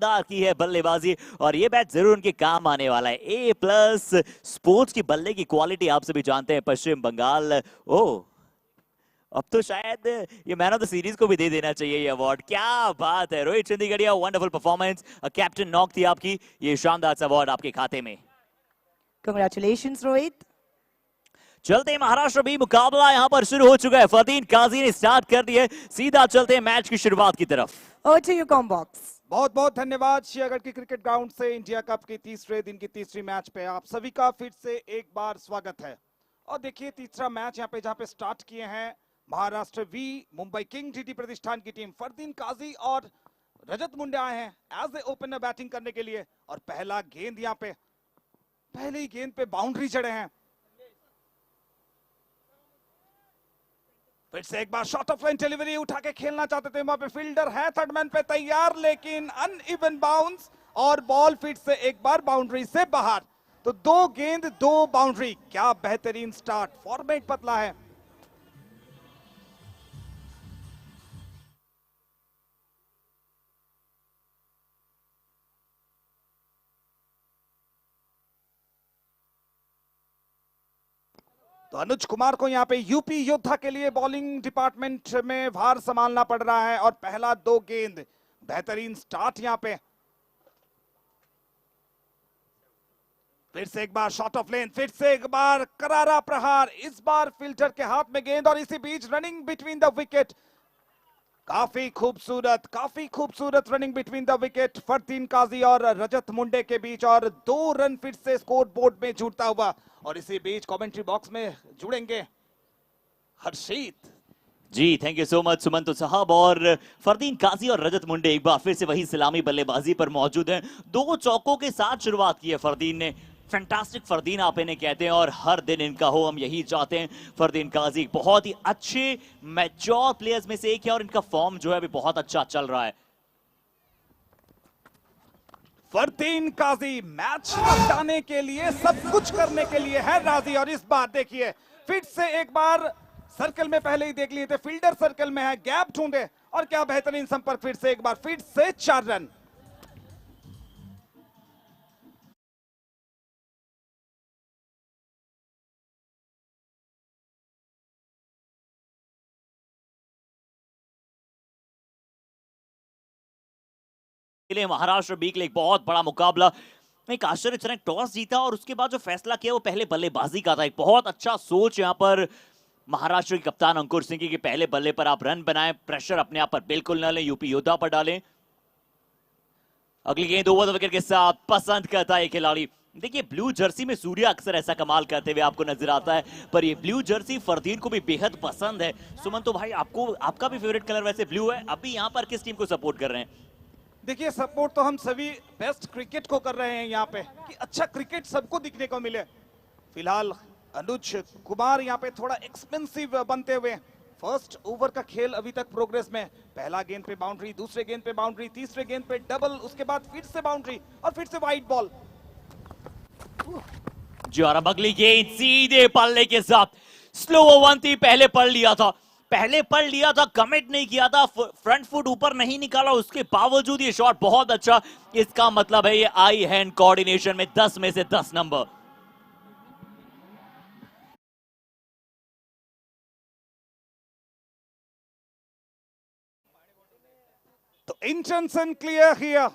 की है बल्लेबाजी और ये बैच जरूर उनके काम आने वाला है। A+ स्पोर्ट्स की बल्ले की क्वालिटी आप सभी जानते हैं पश्चिम बंगाल। ओ अब तो शायद ये मैन ऑफ द सीरीज को भी दे देना चाहिए ये अवार्ड। क्या बात है Rohit Chandigarhiya, wonderful performance, captain knock थी आपकी, ये शानदार अवार्ड आपके खाते में। Congratulations, Rohit. चलते हैं महाराष्ट्र भी, मुकाबला यहां पर शुरू हो चुका है। फरदीन काजी ने स्टार्ट कर दिया है, सीधा चलते हैं मैच की शुरुआत की तरफ। Over to you, Combox. बहुत बहुत धन्यवाद। शियागढ़ की क्रिकेट ग्राउंड से इंडिया कप की तीसरे दिन की तीसरी मैच पे आप सभी का फिर से एक बार स्वागत है। और देखिए तीसरा मैच यहाँ पे जहाँ पे स्टार्ट किए हैं Maharashtra V Mumbai King GT प्रतिष्ठान की टीम। फरदीन काजी और रजत मुंडे आए हैं एज ए ओपनर बैटिंग करने के लिए और पहला गेंद यहाँ पे पहले ही गेंद पे बाउंड्री चढ़े हैं। फिर से एक बार शॉट ऑफ लाइन डिलीवरी उठा के खेलना चाहते थे, वहां पे फील्डर है थर्ड मैन पे तैयार, लेकिन अनइवन बाउंस और बॉल फिट से एक बार बाउंड्री से बाहर। तो 2 गेंद 2 बाउंड्री, क्या बेहतरीन स्टार्ट। फॉर्मेट पतला है। तो अनुज कुमार को यहाँ पे यूपी योद्धा के लिए बॉलिंग डिपार्टमेंट में भार संभालना पड़ रहा है और पहला 2 गेंद, बेहतरीन स्टार्ट यहाँ पे। फिर से एक बार शॉट ऑफ लेन, फिर से एक बार करारा प्रहार, इस बार फिल्टर के हाथ में गेंद और इसी बीच रनिंग बिटवीन द विकेट। काफी खूबसूरत running between the wicket Fardeen Kazi और रजत मुंडे के बीच और 2 रन फिर से स्कोर बोर्ड में जुड़ता हुआ। और इसी बीच कमेंट्री बॉक्स में जुड़ेंगे Harshit ji. Thank you so much Sumant साहब। और फरदीन काजी और रजत मुंडे एक बार फिर से वही सलामी बल्लेबाजी पर मौजूद हैं। 2 चौकों के साथ शुरुआत की है फरदीन ने। फैंटास्टिक फरदीन आप इन्हें कहते हैं और हर दिन इनका हो, हम यही चाहते हैं। फरदीन काजी बहुत ही अच्छे मैच्योर प्लेयर्स में से एक है और इनका फॉर्म जो है अभी बहुत अच्छा चल रहा है। फरदीन काजी मैच हटाने के लिए सब कुछ करने के लिए है राजी। और इस बार देखिए फिर से एक बार सर्कल में पहले ही देख लिए थे, फील्डर सर्कल में है, गैप ढूंढे और क्या बेहतरीन संपर्क। फिर से एक बार फिर से 4 रन। महाराष्ट्र बी के लिए एक बहुत बड़ा मुकाबला। एक आश्चर्यजनक टॉस जीता और उसके बाद जो फैसला किया वो पहले बल्लेबाजी का था। एक बहुत अच्छा सोच यहाँ पर महाराष्ट्र के कप्तान अंकुर सिंह की, पहले बल्ले पर आप रन बनाएं, प्रेशर अपने आप पर बिल्कुल न लें, यूपी योद्धा पर डालें। अगली गेंद ओवर द विकेट के साथ पसंद करता है खिलाड़ी। देखिए ब्लू जर्सी में सूर्य अक्सर ऐसा कमाल करते हुए आपको नजर आता है, पर ये ब्लू जर्सी फरदीन को भी बेहद पसंद है। सुमन तो भाई आपको, आपका भी फेवरेट कलर वैसे ब्लू है। अभी यहाँ पर किस टीम को सपोर्ट कर रहे हैं? देखिए सपोर्ट तो हम सभी बेस्ट क्रिकेट को कर रहे हैं यहाँ पे, कि अच्छा क्रिकेट सबको दिखने को मिले। फिलहाल अनुज कुमार यहाँ पे थोड़ा एक्सपेंसिव बनते हुए। फर्स्ट ओवर का खेल अभी तक प्रोग्रेस में। पहला गेंद पे बाउंड्री, दूसरे गेंद पे बाउंड्री, तीसरे गेंद पे डबल, उसके बाद फिर से बाउंड्री और फिर से वाइड बॉल। जी और अब अगली गेंद सीधे पल्ले के साथ। स्लो वन थी, पहले पढ़ लिया था, कमिट नहीं किया था, फ्रंट फुट ऊपर नहीं निकाला, उसके बावजूद ये शॉट बहुत अच्छा। इसका मतलब है ये आई हैंड कोऑर्डिनेशन में 10 में से 10 नंबर। तो इंटेंशन क्लियर हियर।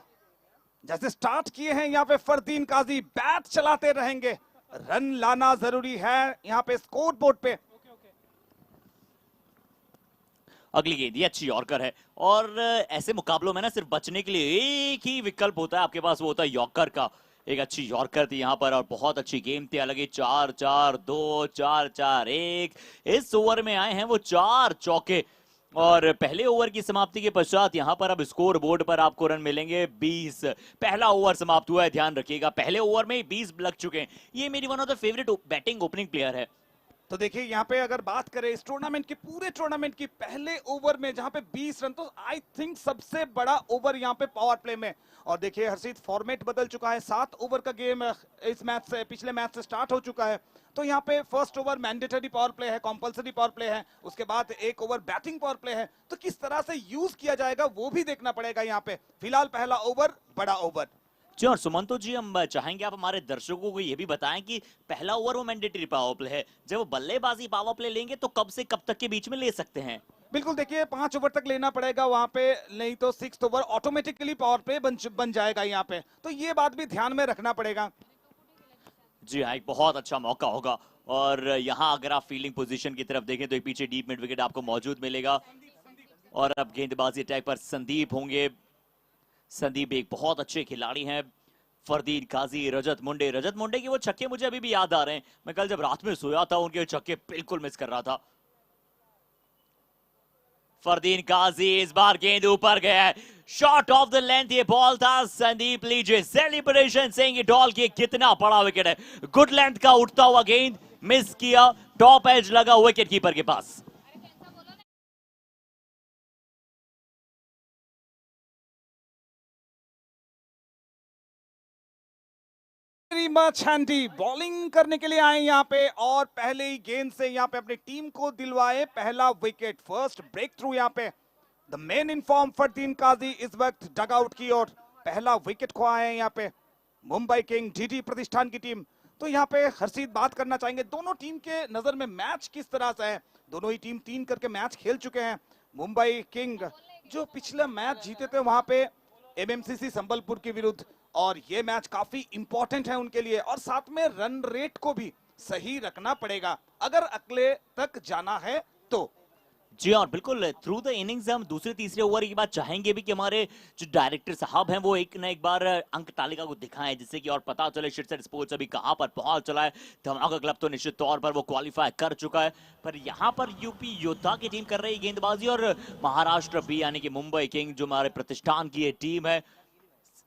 जैसे स्टार्ट किए हैं यहाँ पे फरदीन काजी, बैट चलाते रहेंगे, रन लाना जरूरी है यहाँ पे स्कोर बोर्ड पे। अगली गेंद ये अच्छी यॉर्कर है और ऐसे मुकाबलों में ना सिर्फ बचने के लिए एक ही विकल्प होता है आपके पास, वो होता है यॉर्कर का। एक अच्छी यॉर्कर थी यहाँ पर और बहुत अच्छी गेम थी। अलग 4-4-2 4-4-1 इस ओवर में आए हैं वो 4 चौके। और पहले ओवर की समाप्ति के पश्चात यहाँ पर अब स्कोर बोर्ड पर आपको रन मिलेंगे 20। पहला ओवर समाप्त हुआ है, ध्यान रखिएगा, पहले ओवर में 20 लग चुके हैं। ये मेरी one of the favourite batting opening player है। तो देखिए यहाँ पे अगर बात करें इस टूर्नामेंट की, पूरे टूर्नामेंट की पहले ओवर में जहाँ पे 20 रन, तो आई थिंक सबसे बड़ा ओवर यहाँ पे पावर प्ले में। और देखिए हर्षित, फॉर्मेट बदल चुका है, 7 ओवर का गेम इस मैच से, पिछले मैच से स्टार्ट हो चुका है। तो यहाँ पे first over mandatory power play है, कंपलसरी पावर प्ले है, उसके बाद 1 ओवर बैटिंग पावर प्ले है। तो किस तरह से यूज किया जाएगा वो भी देखना पड़ेगा यहाँ पे। फिलहाल पहला ओवर बड़ा ओवर। जी, और सुमंतो जी, हम चाहेंगे आप हमारे दर्शकों को ये भी बताएं कि पहला ओवर वो मैंडेटरी पावर प्ले है, जब वो बल्लेबाजी पावर प्ले लेंगे तो कब से कब तक के बीच में ले सकते हैं? बिल्कुल, देखिए 5 ओवर तक लेना पड़ेगा वहां पे, नहीं तो 6th over automatically power play बन जाएगा यहाँ पे। तो ये बात भी ध्यान में रखना पड़ेगा। जी हाँ, एक बहुत अच्छा मौका होगा। और यहाँ अगर आप फील्डिंग पोजीशन की तरफ देखें तो एक पीछे डीप मिड विकेट आपको मौजूद मिलेगा। और अब गेंदबाजी अटैक पर संदीप होंगे। संदीप एक बहुत अच्छे खिलाड़ी हैं। फरदीन काजी, रजत मुंडे की वो छक्के मुझे अभी भी याद आ रहे हैं। मैं कल जब रात में सोया था उनके छक्के बिल्कुल मिस कर रहा था। फरदीन काजी, इस बार गेंद ऊपर गया है, शॉट ऑफ द लेंथ ये बॉल था। संदीप लीजिए सेलिब्रेशन, सेइंग इट ऑल कि कितना बड़ा विकेट है। गुड लेंथ का उठता हुआ गेंद, मिस किया, टॉप एज लगा विकेट कीपर के पास। मच हैंडी बॉलिंग करने के लिए आए यहाँ पे, और पहले ही गेंद से यहाँ पे अपनी टीम को दिलवाए पहला विकेट। फर्स्ट ब्रेक थ्रू यहाँ पे the man in form Fardeen Kazi इस वक्त डग आउट की ओर पहला विकेट खोया है यहाँ पे मुंबई किंग डीडी प्रतिष्ठान की टीम। तो यहाँ पे हर्षित बात करना चाहेंगे, दोनों टीम के नजर में मैच किस तरह से है? दोनों ही टीम 3 करके मैच खेल चुके हैं। मुंबई किंग जो पिछला मैच जीते थे वहां पे एमएमसीसी संबलपुर के विरुद्ध, और ये मैच काफी इंपॉर्टेंट है उनके लिए, और साथ में रन रेट को भी सही रखना पड़ेगा अगर अगले तक जाना है तो। जी और बिल्कुल, थ्रू द इनिंग्स हम दूसरे तीसरे ओवर की बात चाहेंगे भी कि हमारे जो डायरेक्टर साहब हैं वो एक ना एक बार अंक तालिका को दिखाएं, जिससे कि और पता चले शिरसट स्पोर्ट्स अभी कहां पर पहुंच चला है। धमाका क्लब तो निश्चित तौर पर वो क्वालिफाई कर चुका है, पर यहां पर यूपी योद्धा की टीम कर रही गेंदबाजी, और महाराष्ट्र बी यानी कि मुंबई किंग जो हमारे प्रतिष्ठान की ये टीम है।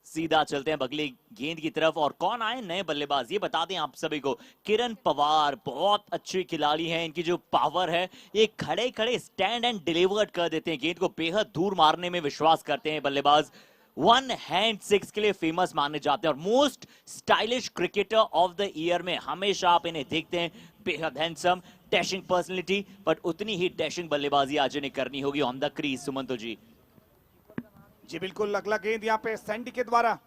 सीधा चलते हैं अगली गेंद की तरफ, और कौन आए नए बल्लेबाज ये बता दें आप सभी को। किरण पवार बहुत अच्छे खिलाड़ी हैं, इनकी जो पावर है ये खड़े खड़े स्टैंड एंड डिलीवर्ड कर देते हैं, गेंद को बेहद दूर मारने में विश्वास करते हैं बल्लेबाज। 1 हैंड 6 के लिए फेमस माने जाते हैं, और most stylish cricketer of the year में हमेशा आप इन्हें देखते हैं। बेहद हैंडसम, डैशिंग पर्सनैलिटी, बट उतनी ही डैशिंग बल्लेबाजी आज इन्हें करनी होगी ऑन द क्रीज। सुमंतो जी। जी बिल्कुल, अगला गेंद यहाँ पे सैंडी के द्वारा।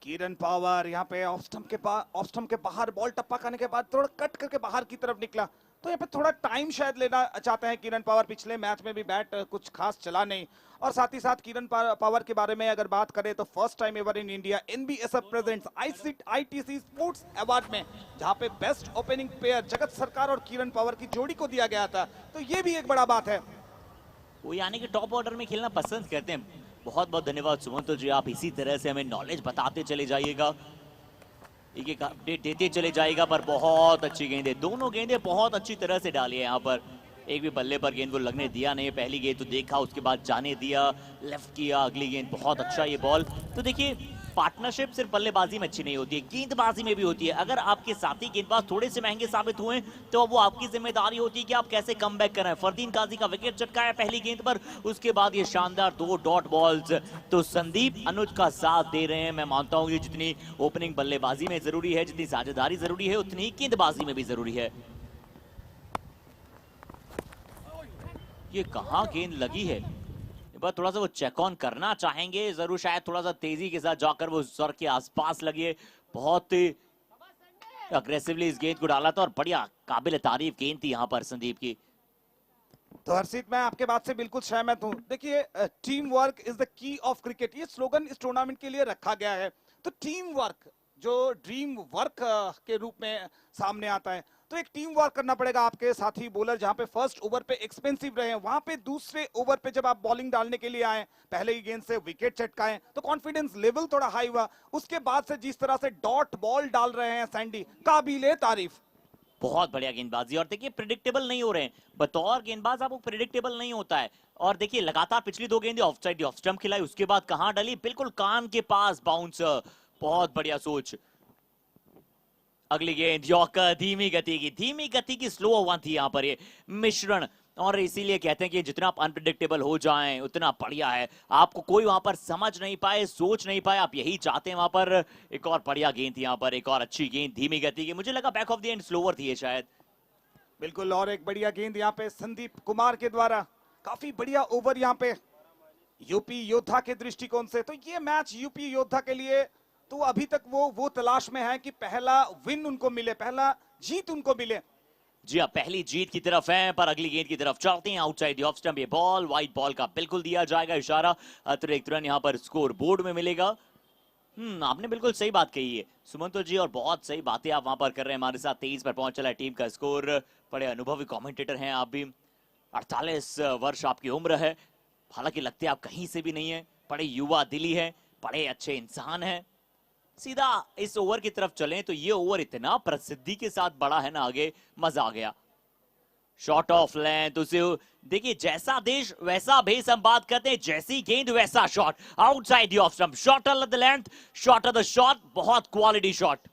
किरण पावर यहाँ पे ऑफ स्टंप के बाहर बॉल टप्पा करने के बाद थोड़ा कट करके बाहर की तरफ निकला, तो यहाँ पे थोड़ा टाइम शायद लेना चाहते हैं किरण पावर। पिछले मैच में भी बैट कुछ खास चला नहीं, और साथ ही साथ किरण पावर के बारे में अगर बात करें तो first time ever in India N B S F presents I T C sports award में, जहां पे बेस्ट ओपनिंग पेयर जगत सरकार और किरण पावर की जोड़ी को दिया गया था। तो ये भी एक बड़ा बात है। वो यानी कि टॉप ऑर्डर में खेलना पसंद करते हैं। बहुत बहुत धन्यवाद सुमंतो जी, आप इसी तरह से हमें नॉलेज बताते चले जाइएगा, एक एक अपडेट देते चले जाएगा। पर बहुत अच्छी गेंदे, दोनों गेंदे बहुत अच्छी तरह से डाली है यहाँ पर। एक भी बल्ले पर गेंद को लगने दिया नहीं, पहली गेंद तो देखा, उसके बाद जाने दिया, लेफ्ट किया, अगली गेंद बहुत अच्छा ये बॉल। तो देखिए पार्टनरशिप सिर्फ बल्लेबाजी में अच्छी नहीं होती है, गेंदबाजी में भी होती है। अगर आपके साथी गेंदबाज थोड़े से महंगे साबित हुए तो वो आपकी जिम्मेदारी होती है कि आप कैसे कमबैक करें। फरदीन काजी का विकेट चटकाया पहली गेंद पर, उसके बाद ये शानदार 2 डॉट बॉल्स। तो संदीप अनुज का साथ दे रहे हैं। मैं मानता हूं कि जितनी ओपनिंग बल्लेबाजी में जरूरी है, जितनी साझेदारी जरूरी है, उतनी ही गेंदबाजी में भी जरूरी है। ये कहां गेंद लगी है, बस थोड़ा सा वो चेक ऑन करना चाहेंगे जरूर, शायद थोड़ा सा तेजी के साथ जाकर वो सर के आसपास लगी है। बहुत अग्रेसिवली इस गेंद को डाला था, और बढ़िया काबिल तारीफ गेंद थी यहाँ पर संदीप की। तो हर्षित, मैं आपके बात से बिल्कुल सहमत हूं। देखिए, team work is the key of cricket, ये स्लोगन इस टूर्नामेंट के लिए रखा गया है। तो टीम वर्क जो ड्रीम वर्क के रूप में सामने आता है, तो एक टीम वर्क करना पड़ेगा आपके साथी बॉलर। जहां पे फर्स्ट ओवर पे एक्सपेंसिव रहे, वहां पे दूसरे ओवर पे जब आप बॉलिंग डालने के लिए आए, पहले ही गेंद से विकेट चटकाए, तो कॉन्फिडेंस लेवल थोड़ा हाई हुआ। उसके बाद से जिस तरह से डॉट बॉल डाल रहे हैं सैंडी, काबिले तारीफ। बहुत बढ़िया गेंदबाजी, और देखिए प्रिडिक्टेबल नहीं हो रहे हैं। बतौर गेंदबाज आपको प्रिडिक्टेबल नहीं होता है। और देखिए लगातार पिछली 2 गेंदें ऑफ साइड ऑफ स्टंप खिलाई, उसके बाद कहां डली, बिल्कुल कान के पास बाउंस। बहुत बढ़िया सोच। अगली गेंद यॉर्कर, धीमी गति की स्लो वन थी यहाँ पर ये मिश्रण, और इसीलिए कहते हैं कि जितना आप अनप्रिडिक्टेबल हो जाएं उतना बढ़िया है। आपको कोई वहां पर समझ नहीं पाए, सोच नहीं पाए, आप यही चाहते हैं वहां पर। एक और बढ़िया गेंद थी यहाँ पर, एक और अच्छी गेंद धीमी गति की, मुझे लगा back of the end slower थी ये शायद। बिल्कुल, और एक बढ़िया गेंद यहाँ पे संदीप कुमार के द्वारा, काफी बढ़िया ओवर यहाँ पे यूपी योद्धा के दृष्टिकोण से। तो ये मैच यूपी योद्धा के लिए तो अभी तक वो तलाश में है कि पहला विन उनको मिले, पहला जीत उनको मिले। जी हाँ, पहली जीत की तरफ है, पर अगली गेंद की तरफ चलते हैं। आउटसाइड ऑफ स्टंप ये बॉल, व्हाइट बॉल का बिल्कुल दिया जाएगा इशारा, अतिरिक्त रन यहाँ पर स्कोर बोर्ड में मिलेगा। आपने बिल्कुल सही बात कही है सुमंतो जी, और बहुत सही बातें आप वहां पर कर रहे हैं हमारे साथ। 23 पर पहुंच चला है टीम का स्कोर। बड़े अनुभवी कमेंटेटर हैं आप भी, 48 वर्ष आपकी उम्र है, हालांकि लगते आप कहीं से भी नहीं है, बड़े युवा दिली है, बड़े अच्छे इंसान हैं। सीधा इस ओवर की तरफ चलें तो ये ओवर इतना प्रसिद्धि के साथ बड़ा है ना, आगे मजा आ गया। शॉट ऑफ लेंथ, उसे देखिए, जैसा देश वैसा भेस हम बात करते हैं, जैसी गेंद वैसा shot, outside off stump, shorter the length, shorter the shot, बहुत क्वालिटी शॉट।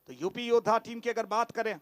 तो यूपी योद्धा टीम की अगर बात करें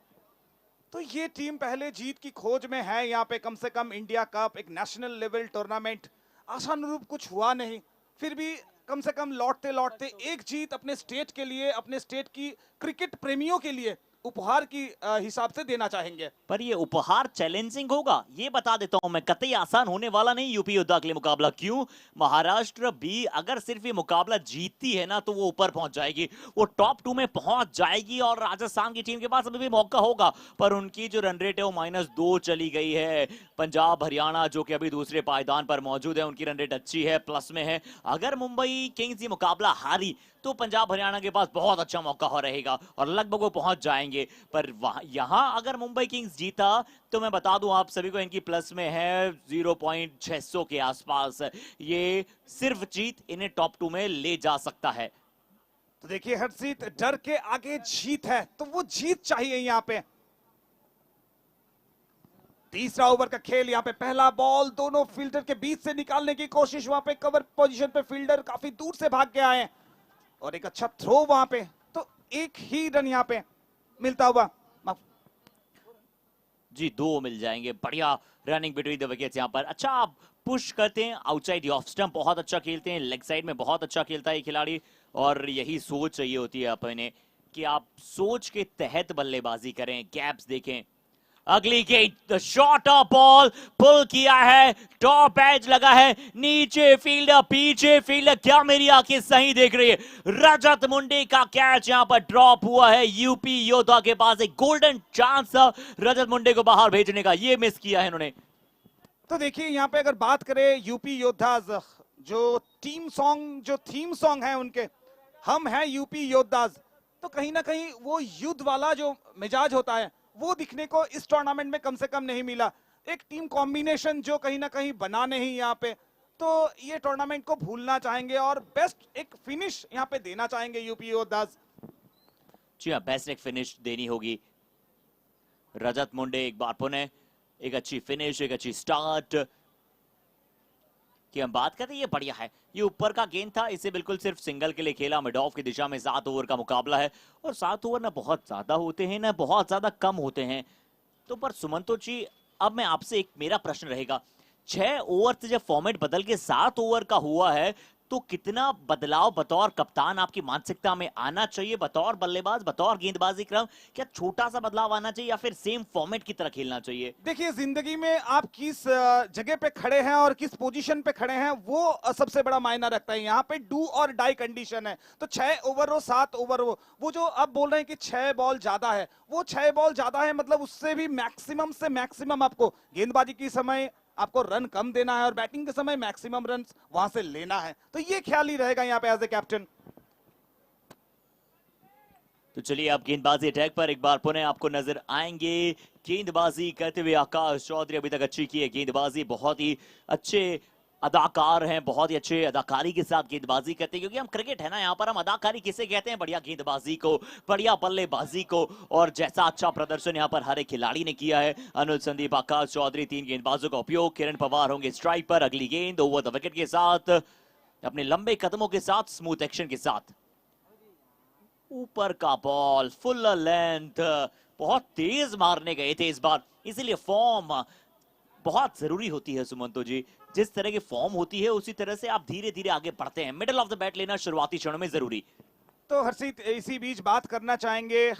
तो ये टीम पहले जीत की खोज में है। यहाँ पे कम से कम इंडिया कप, एक नेशनल लेवल टूर्नामेंट, आशानुरूप कुछ हुआ नहीं, फिर भी कम से कम लौटते लौटते एक जीत अपने स्टेट के लिए, अपने स्टेट की क्रिकेट प्रेमियों के लिए उपहार की हिसाब से देना चाहेंगे। पर ये उपहार चैलेंजिंग होगा, ये बता देता हूं मैं, कतई आसान होने वाला नहीं यूपी योद्धा के लिए मुकाबला। क्यों? महाराष्ट्र भी अगर सिर्फ ये मुकाबला जीतती है ना तो वो ऊपर पहुंच जाएगी, वो टॉप 2 में पहुंच जाएगी, और राजस्थान की टीम के पास अभी भी मौका होगा, पर उनकी जो रन रेट है वो -2 चली गई है। पंजाब हरियाणा जो कि अभी दूसरे पायदान पर मौजूद है, उनकी रन रेट अच्छी है, प्लस में है। अगर मुंबई किंग्स ये मुकाबला हारी तो पंजाब हरियाणा के पास बहुत अच्छा मौका हो रहेगा और लगभग वो पहुंच जाएंगे। पर यहां अगर मुंबई किंग्स जीता तो मैं बता दूं आप सभी को, इनकी प्लस में है 0.600 के आसपास। ये सिर्फ जीत इन्हें टॉप 2 में ले जा सकता है। तो देखिए हरजीत, डर के आगे जीत है, तो वो जीत चाहिए यहाँ पे। तीसरा ओवर का खेल, यहाँ पे पहला बॉल दोनों फील्डर के बीच से निकालने की कोशिश, वहां पे कवर पोजीशन पे फील्डर काफी दूर से भाग के आए और एक अच्छा थ्रो वहां पे, तो एक ही रन यहाँ पे मिलता हुआ। जी 2 मिल जाएंगे। बढ़िया रनिंग बिटवीन द विकेट्स यहाँ पर, अच्छा आप पुश करते हैं, आउटसाइड ऑफ स्टंप बहुत अच्छा खेलते हैं, लेग साइड में बहुत अच्छा खेलता है ये खिलाड़ी, और यही सोच चाहिए होती है अपने कि आप सोच के तहत बल्लेबाजी करें, गैप्स देखें। अगली गेंद, द शॉट ऑफ बॉल, पुल किया है, टॉप एज लगा है, नीचे फील्डर पीछे फील्डर, क्या मेरी आंखें सही देख रही है? रजत मुंडे का कैच यहां पर ड्रॉप हुआ है। यूपी योद्धा के पास एक गोल्डन चांस था रजत मुंडे को बाहर भेजने का, ये मिस किया है इन्होंने। तो देखिए यहाँ पे अगर बात करें यूपी योद्धा, जो थीम सॉन्ग है उनके, हम हैं यूपी योद्धा, तो कहीं ना कहीं वो युद्ध वाला जो मिजाज होता है वो दिखने को इस टूर्नामेंट में कम से कम नहीं मिला। एक टीम कॉम्बिनेशन जो कहीं ना कहीं बना नहीं यहाँ पे, तो ये टूर्नामेंट को भूलना चाहेंगे और बेस्ट एक फिनिश यहाँ पे देना चाहेंगे यूपी योद्धा। जी हाँ, बेस्ट एक फिनिश देनी होगी। रजत मुंडे एक बार पुनः एक अच्छी फिनिश, एक अच्छी स्टार्ट की हम बात करते हैं, ये बढ़िया है। ये ऊपर का गेंद था, इसे बिल्कुल सिर्फ सिंगल के लिए खेला, मिड ऑफ की दिशा में। 7 ओवर का मुकाबला है और 7 ओवर ना बहुत ज्यादा होते हैं ना बहुत ज्यादा कम होते हैं। तो पर सुमंतो जी, अब मैं आपसे एक मेरा प्रश्न रहेगा, 6 ओवर से जब फॉर्मेट बदल के 7 ओवर का हुआ है तो कितना बदलाव बतौर कप्तान आपकी मानसिकता में आना चाहिए, बतौर बल्लेबाज, बतौर गेंदबाजी क्रम? क्या छोटा सा बदलाव आना चाहिए या फिर सेम फॉर्मेट की तरह खेलना चाहिए? देखिए, जिंदगी में आप किस जगह पे खड़े हैं और किस पोजीशन पे खड़े हैं वो सबसे बड़ा मायना रखता है। यहाँ पे डू और डाई कंडीशन है, तो 6 ओवर हो 7 ओवर हो, वो जो आप बोल रहे हैं कि 6 बॉल ज्यादा है, वो 6 बॉल ज्यादा है मतलब उससे भी मैक्सिमम से मैक्सिमम आपको गेंदबाजी के समय आपको रन कम देना है और बैटिंग के समय मैक्सिमम रन वहां से लेना है। तो ये ख्याल ही रहेगा यहाँ पे एज ए कैप्टन। तो चलिए अब गेंदबाजी अटैक पर एक बार पुनः आपको नजर आएंगे। गेंदबाजी करते हुए आकाश चौधरी अभी तक अच्छी की है गेंदबाजी, बहुत ही अच्छे अदाकार हैं, बहुत ही अच्छे अदाकारी के साथ गेंदबाजी करते हैं, क्योंकि हम क्रिकेट है ना, यहाँ पर हम अदाकारी किसे कहते हैं? बढ़िया गेंदबाजी को, बढ़िया बल्लेबाजी को। और जैसा अच्छा प्रदर्शन यहाँ पर हर एक खिलाड़ी ने किया है, अनुज, संदीप, आकाश चौधरी, 3 गेंदबाजों का उपयोग। किरण पवार होंगे स्ट्राइक पर, अगली गेंद ओवर द विकेट के साथ, अपने लंबे कदमों के साथ, स्मूथ एक्शन के साथ, ऊपर का बॉल फुल लेंथ, बहुत तेज मारने गए थे इस बार, इसीलिए फॉर्म बहुत जरूरी होती है सुमंतो जी। जिस तरह की फॉर्म होती है उसी तरह से आप धीरे धीरे आगे बढ़ते हैं। मिडिल ऑफ द बैट लेना शुरुआती क्षणों में जरूरी। तो हर्षित, इसी बीच बात करना चाहेंगे,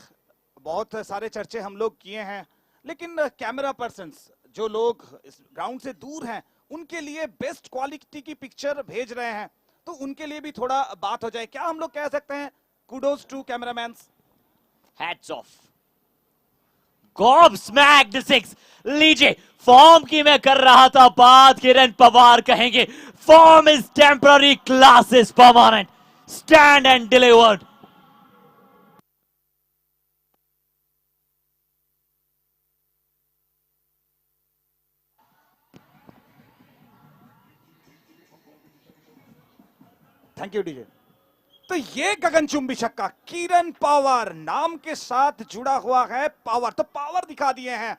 बहुत सारे चर्चे हम लोग किए हैं, लेकिन कैमरा पर्सन्स जो लोग इस ग्राउंड से दूर हैं उनके लिए बेस्ट क्वालिटी की पिक्चर भेज रहे हैं, तो उनके लिए भी थोड़ा बात हो जाए। क्या हम लोग कह सकते हैं kudos to cameraman? Hats off, gob smack the six. लीजिए, फॉर्म की मैं कर रहा था बात, किरण पवार कहेंगे form is temporary, class is permanent, stand and delivered. Thank you DJ. तो ये गगनचुंबी छक्का, किरण पवार नाम के साथ जुड़ा हुआ है पावर, तो पावर दिखा दिए हैं।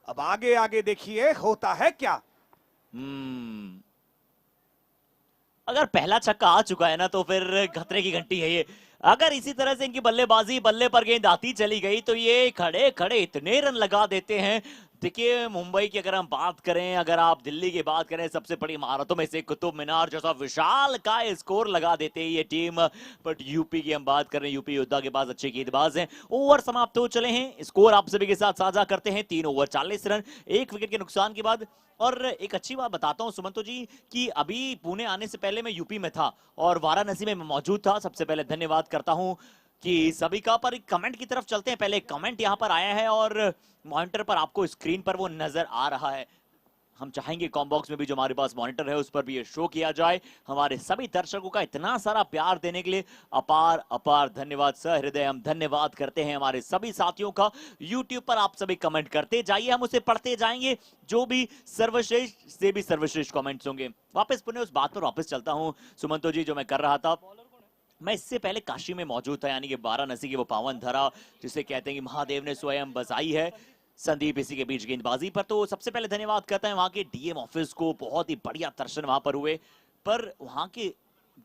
अब आगे आगे देखिए होता है क्या। अगर पहला छक्का आ चुका है ना तो फिर खतरे की घंटी है ये। अगर इसी तरह से इनकी बल्लेबाजी, बल्ले पर गेंद आती चली गई तो ये खड़े खड़े इतने रन लगा देते हैं। देखिए, मुंबई की अगर हम बात करें, अगर आप दिल्ली की बात करें, सबसे बड़ी इमारतों में से कुतुब मीनार जैसा विशाल का स्कोर लगा देते हैं ये टीम। बट यूपी की हम बात करें, यूपी योद्धा के पास अच्छे गेंदबाज हैं। ओवर समाप्त हो चले हैं, स्कोर आप सभी के साथ साझा करते हैं, 3 ओवर 40 रन, 1 विकेट के नुकसान के बाद। और एक अच्छी बात बताता हूं सुमंतो जी कि अभी पुणे आने से पहले मैं यूपी में था और वाराणसी में मैं मौजूद था। सबसे पहले धन्यवाद करता हूं कि सभी का। पर एक कमेंट की तरफ चलते हैं, पहले कमेंट यहां पर आया है और मॉनिटर पर आपको स्क्रीन पर वो नजर आ रहा है। हम चाहेंगे कॉम बॉक्स में भी जो हमारे पास मॉनिटर है उस पर भी ये शो किया जाए। हमारे सभी दर्शकों का इतना सारा प्यार देने के लिए अपार अपार धन्यवाद, सहृदय हम धन्यवाद करते हैं हमारे सभी साथियों का। यूट्यूब पर आप सभी कमेंट करते जाइए, हम उसे पढ़ते जाएंगे, जो भी सर्वश्रेष्ठ से भी सर्वश्रेष्ठ कमेंट्स होंगे। वापस पुनः उस बात पर वापस चलता हूं सुमंतो जी, जो मैं कर रहा था। मैं इससे पहले काशी में मौजूद था, यानी कि वाराणसी की वो पावन धरा जिसे कहते हैं कि महादेव ने स्वयं बसाई है। संदीप इसी के बीच गेंदबाजी पर, तो सबसे पहले धन्यवाद करता है वहां के डीएम ऑफिस को, बहुत ही बढ़िया दर्शन वहां पर हुए। पर वहां के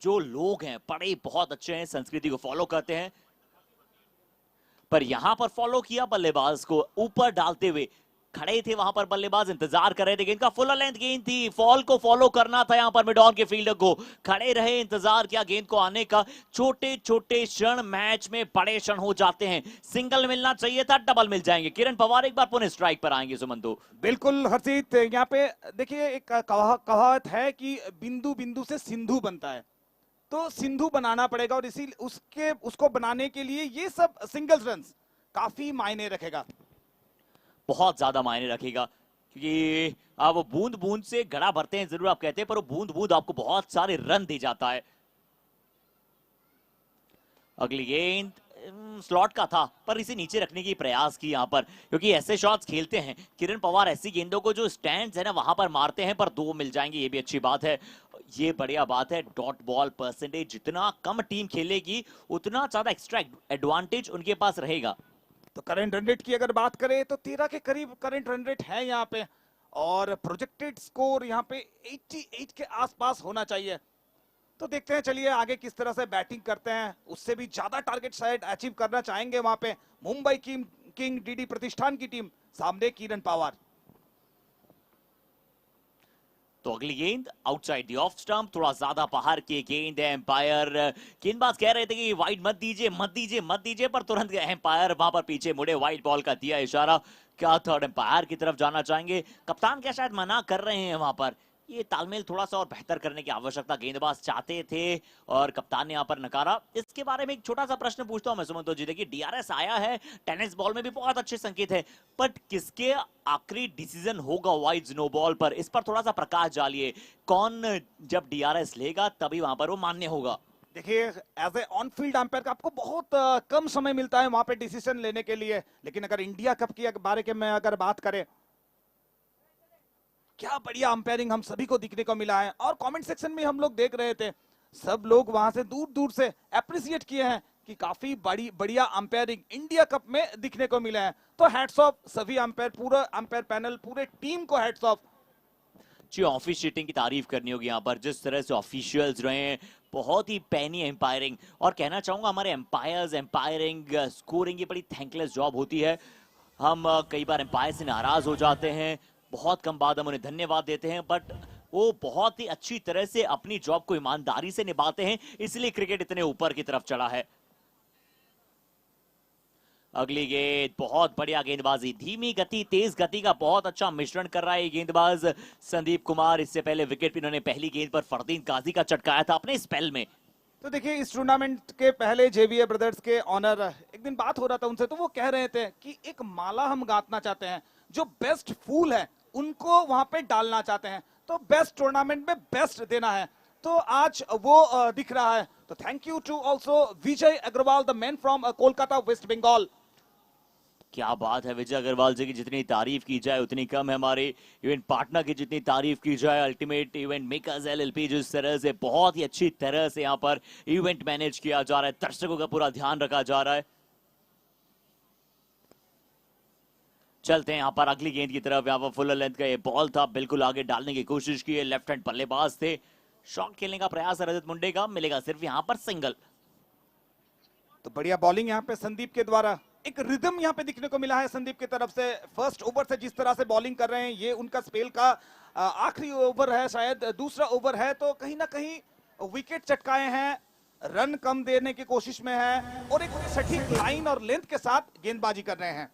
जो लोग हैं बड़े बहुत अच्छे हैं, संस्कृति को फॉलो करते हैं। पर यहां पर फॉलो किया बल्लेबाज को ऊपर डालते हुए, खड़े थे वहां पर बल्लेबाज, इंतजार कर रहे थे, गेंद का फुल लेंथ गेंद थी, फॉल को फॉलो करना था यहां पर मिड ऑन के फील्डर को। खड़े रहे, इंतजार किया गेंद को आने का। छोटे छोटे क्षण मैच में बड़े क्षण हो जाते हैं। सिंगल मिलना चाहिए था, डबल मिल जाएंगे। किरण पवार एक बार पुनः स्ट्राइक पर आएंगे सुमंतो। बिल्कुल हर्षित, यहाँ पे देखिए एक कहावत है कि बिंदु बिंदु से सिंधु बनता है, तो सिंधु बनाना पड़ेगा और इसी उसको बनाने के लिए ये सब सिंगल्स रन्स काफी मायने रखेगा, बहुत ज्यादा मायने रखेगा, क्योंकि आप बूंद बूंद से घड़ा भरते हैं जरूर आप कहते हैं, पर वो बूंद बूंद आपको बहुत सारे रन दे जाता है। अगली गेंद स्लॉट का था, पर इसे नीचे रखने की प्रयास की यहां पर, क्योंकि ऐसे शॉट्स खेलते हैं किरण पवार, ऐसी गेंदों को जो स्टैंड्स है ना वहां पर मारते हैं, पर 2 मिल जाएंगे, ये भी अच्छी बात है, ये बढ़िया बात है। डॉट बॉल परसेंटेज जितना कम टीम खेलेगी उतना ज्यादा एक्स्ट्रा एडवांटेज उनके पास रहेगा। तो करंट रन रेट की अगर बात करें तो 13 के करीब करंट रन रेट है यहाँ पे, और प्रोजेक्टेड स्कोर यहाँ पे 88 के आसपास होना चाहिए। तो देखते हैं, चलिए आगे किस तरह से बैटिंग करते हैं, उससे भी ज्यादा टारगेट शायद अचीव करना चाहेंगे वहां पे मुंबई की किंग डीडी प्रतिष्ठान की टीम, सामने किरण पवार। तो अगली गेंद आउटसाइड दी ऑफ स्टंप, थोड़ा ज्यादा बाहर की गेंद है। एम्पायर गेंदबाज कह रहे थे कि वाइड मत दीजिए मत दीजिए मत दीजिए, पर तुरंत एम्पायर वहां पर पीछे मुड़े, वाइड बॉल का दिया इशारा। क्या थर्ड एम्पायर की तरफ जाना चाहेंगे? कप्तान क्या शायद मना कर रहे हैं वहां पर? ये तालमेल थोड़ा सा और बेहतर करने की आवश्यकता गेंदबाज चाहते थे और कप्तान ने यहाँ पर नकारा। इसके बारे में एक छोटा सा प्रश्न पूछता हूं मैं सुमंत जी। देखिए डीआरएस आया है, टेनिस बॉल में भी बहुत अच्छे संकेत है, बट किसके आखिरी डिसीजन होगा वाइड नो बॉल पर, इस पर थोड़ा सा प्रकाश डालिए। कौन जब डीआरएस लेगा तभी वहां पर वो मान्य होगा? देखिए as a on field umpire आपको बहुत कम समय मिलता है वहां पे डिसीजन लेने के लिए, लेकिन अगर इंडिया कप की बारे में अगर बात करें, क्या बढ़िया अंपायरिंग हम सभी को दिखने को मिला है। और कमेंट सेक्शन में हम लोग देख रहे थे, सब लोग वहां से दूर दूर से अप्रिशिएट किए हैं कि काफी बढ़िया अंपायरिंग इंडिया कप में दिखने को मिला है। तो हैट्स ऑफ सभी अंपायर, पूरा अंपायर पैनल, पूरे टीम को हैट्स ऑफ। जी ऑफिशिएटिंग की तारीफ करनी होगी यहाँ पर, जिस तरह से ऑफिशियल्स रहे हैं, बहुत ही पैनी एम्पायरिंग। और कहना चाहूंगा हमारे एम्पायर्स, एम्पायरिंग, स्कोरिंग, ये बड़ी थैंकलेस जॉब होती है। हम कई बार एम्पायर से नाराज हो जाते हैं, बहुत कम बाद हम उन्हें धन्यवाद देते हैं, बट वो बहुत ही अच्छी तरह से अपनी जॉब को ईमानदारी से निभाते हैं, इसलिए क्रिकेट इतने ऊपर की तरफ चढ़ा है। अगली गेंद बहुत बढ़िया गेंदबाजी, धीमी गति तेज गति का बहुत अच्छा मिश्रण कर रहा है ये गेंदबाज संदीप कुमार। इससे पहले विकेट भी इन्होंने पहली गेंद पर फरदीन काजी का चटकाया था अपने स्पेल में। तो देखिए इस टूर्नामेंट के पहले जेवीए ब्रदर्स के ऑनर, एक दिन बात हो रहा था उनसे, तो वो कह रहे थे कि एक माला हम गातना चाहते हैं, जो बेस्ट फूल है उनको वहां पे डालना चाहते हैं, तो बेस्ट टूर्नामेंट में बेस्ट देना है, तो आज वो दिख रहा है। तो thank you to also Vijay Agarwal, the man from Kolkata West Bengal. क्या बात है विजय अग्रवाल जी की, जितनी तारीफ की जाए उतनी कम है। हमारे इवेंट पार्टनर की जितनी तारीफ की जाए, अल्टीमेट इवेंट मेकर्स एलएलपी, जिस तरह से बहुत ही अच्छी तरह से यहाँ पर इवेंट मैनेज किया जा रहा है, दर्शकों का पूरा ध्यान रखा जा रहा है। चलते हैं यहाँ पर अगली गेंद की तरफ। यहाँ पर फुल लेंथ का ये बॉल था, बिल्कुल आगे डालने की कोशिश की है, लेफ्ट हैंड बल्लेबाज थे, शॉट खेलने का प्रयास है रजत मुंडे का, मिलेगा सिर्फ यहाँ पर सिंगल। तो बढ़िया बॉलिंग यहाँ पे संदीप के द्वारा, एक रिदम यहाँ पे दिखने को मिला है संदीप की तरफ से। फर्स्ट ओवर से जिस तरह से बॉलिंग कर रहे हैं, ये उनका स्पेल का आखिरी ओवर है, शायद दूसरा ओवर है, तो कहीं ना कहीं विकेट चटकाए हैं, रन कम देने की कोशिश में है और एक सटीक लाइन और लेंथ के साथ गेंदबाजी कर रहे हैं।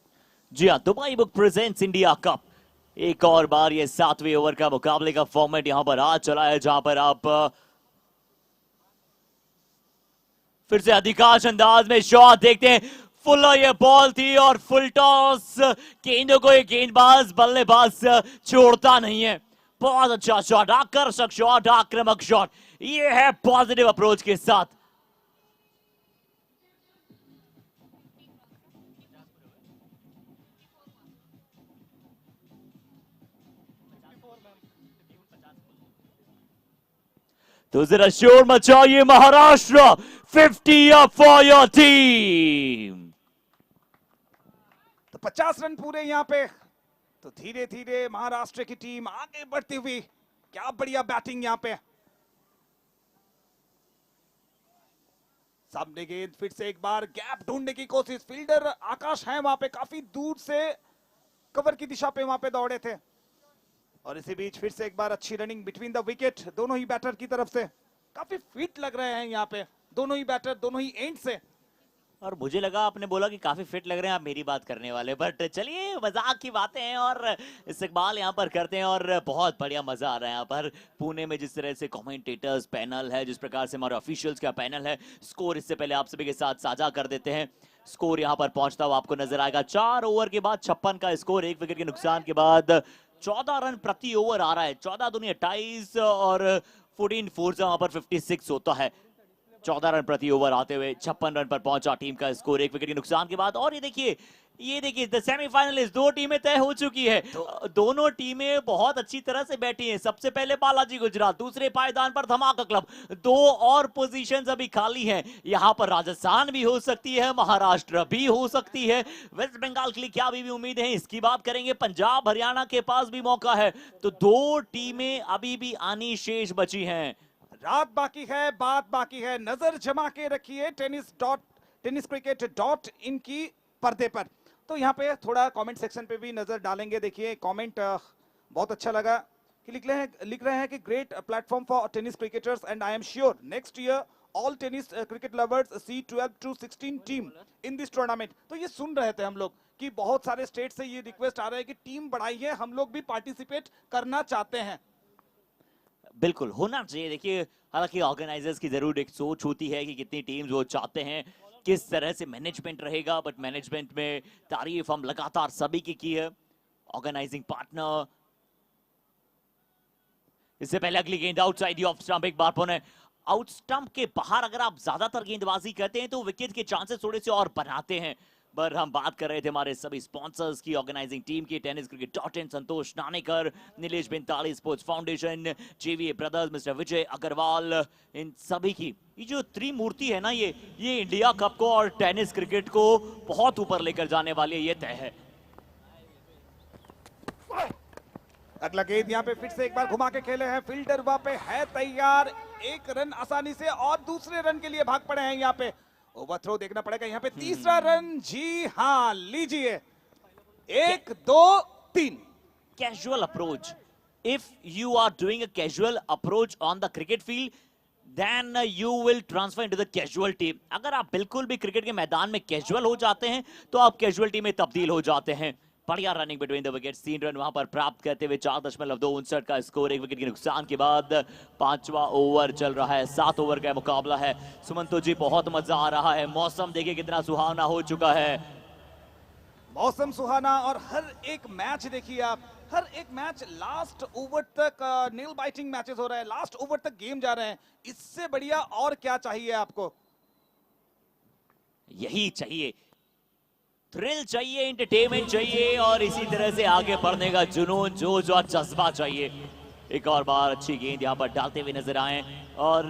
जी हाँ, Dubai book presents India Cup, एक और बार ये 7वें ओवर का मुकाबले का फॉर्मेट यहां पर आ चला है, जहां पर आप फिर से अधिकांश अंदाज में शॉट देखते हैं। फुल ये बॉल थी और फुल टॉस, गेंदों को ये गेंदबाज बल्लेबाज छोड़ता नहीं है। बहुत अच्छा शॉट, आकर्षक शॉट, आक्रामक शॉट, ये है पॉजिटिव अप्रोच के साथ। तो जरा शोर मचाइए Maharashtra, 50 up for your team. तो 50 रन पूरे यहाँ पे, तो धीरे धीरे महाराष्ट्र की टीम आगे बढ़ती हुई, क्या बढ़िया बैटिंग यहाँ पे। सामने गेंद, फिर से एक बार गैप ढूंढने की कोशिश, फील्डर आकाश है वहां पे, काफी दूर से कवर की दिशा पे वहां पे दौड़े थे, और इसी बीच फिर से एक बार अच्छी रनिंग बिटवीन द विकेट, दोनों ही बैटर की तरफ से। काफी फिट लग रहे हैं यहाँ पे दोनों ही बैटर, दोनों ही एंड से। और मुझे लगा आपने बोला कि काफी फिट लग रहे हैं, आप मेरी बात करने वाले, बट चलिए मजाक की बातें हैं और इस्तकबाल यहाँ पर करते हैं, और बहुत बढ़िया मजा आ रहा है यहाँ पर पुणे में, जिस तरह से कमेंटेटर्स पैनल है, जिस प्रकार से हमारे ऑफिशियल्स का पैनल है। स्कोर इससे पहले आप सभी के साथ साझा कर देते हैं, स्कोर यहाँ पर पहुंचता हुआ आपको नजर आएगा। 4 ओवर के बाद 56 का स्कोर, 1 विकेट के नुकसान के बाद 14 रन प्रति ओवर आ रहा है, 14 दूनी 28 और 14 फोर्स वहां पर 56 होता है। 14 रन प्रति ओवर आते हुए 56 रन पर पहुंचा टीम का स्कोर, 1 विकेट के नुकसान के बाद। और ये देखिए द सेमीफाइनलिस्ट, 2 टीमें तय हो चुकी है, दोनों टीमें बहुत अच्छी तरह से बैठी हैं। सबसे पहले बालाजी गुजरात, दूसरे पायदान पर धमाका क्लब, 2 और पोजीशंस अभी खाली हैं। यहां पर राजस्थान भी हो सकती है, महाराष्ट्र भी हो सकती है, वेस्ट बंगाल के लिए क्या अभी भी उम्मीद है इसकी बात करेंगे, पंजाब हरियाणा के पास भी मौका है। तो 2 टीमें अभी भी आनी शेष बची हैं। रात बाकी है, बात बाकी है, नजर जमा के रखिए TennisCricket.in की पर्दे पर। तो यहाँ पे थोड़ा कमेंट सेक्शन पे भी नजर डालेंगे। देखिए कमेंट बहुत अच्छा लगा कि लिख रहे हैं कि great platform for tennis cricketers and I am sure next year all tennis cricket lovers see 12 to 16 team in this tournament. तो ये सुन रहे थे हम लोग कि बहुत सारे स्टेट से ये रिक्वेस्ट आ रहा है कि टीम बढ़ाइए, हम लोग भी पार्टिसिपेट करना चाहते हैं। बिल्कुल होना चाहिए। देखिए हालांकि ऑर्गेनाइजर्स की जरूर एक सोच होती है कि कितनी टीम्स वो चाहते हैं, किस तरह से मैनेजमेंट रहेगा, बट मैनेजमेंट में तारीफ हम लगातार सभी की है। ऑर्गेनाइजिंग पार्टनर, इससे पहले अगली गेंद आउटसाइड ऑफ स्टंप, एक बार पुनः आउट स्टंप के बाहर अगर आप ज्यादातर गेंदबाजी करते हैं तो विकेट के चांसेस थोड़े से और बनाते हैं। पर हम बात कर रहे थे हमारे सभी स्पॉन्सर्स की, ऑर्गेनाइजिंग टीम की, TennisCricket.in, Santosh Nanekar, Nilesh Bintali sports foundation, J V A brothers, mister Vijay Agarwal, इन सभी की ये जो त्रिमूर्ति है ना, ये इंडिया कप को और टेनिस क्रिकेट को बहुत ऊपर लेकर जाने वाली है, ये तय है। अगला गेंद यहाँ पे फिर से एक बार घुमा के खेले हैं, फील्डर वहां पे है तैयार, एक रन आसानी से और दूसरे रन के लिए भाग पड़े हैं। यहाँ पे ओवरथ्रो देखना पड़ेगा, यहाँ पे तीसरा रन, जी हाँ लीजिए, 1 2 3। Casual approach. If you are doing a casual approach on the cricket field, then you will transfer into the casual team. अगर आप बिल्कुल भी क्रिकेट के मैदान में कैजुअल हो जाते हैं तो आप कैजुअल टीम में तब्दील हो जाते हैं। बढ़िया running between the wickets, 3 run वहां पर प्राप्त करते हुए 4.259 का स्कोर, 1 विकेट के नुकसान के बाद 5वां ओवर चल रहा है, 7 ओवर का मुकाबला है। सुमंतो जी बहुत मजा आ रहा है, मौसम देखिए कितना सुहावना हो चुका है, मौसम सुहाना, और हर एक मैच देखिए आप, हर एक मैच लास्ट ओवर तक नेल बाइटिंग मैचेस हो रहे हैं, लास्ट ओवर तक गेम जा रहे हैं। इससे बढ़िया और क्या चाहिए आपको? यही चाहिए, थ्रिल चाहिए, एंटरटेनमेंट चाहिए और इसी तरह से आगे बढ़ने का जुनून, जोश और जज्बा चाहिए। एक और बार अच्छी गेंद यहाँ पर डालते हुए नजर आए और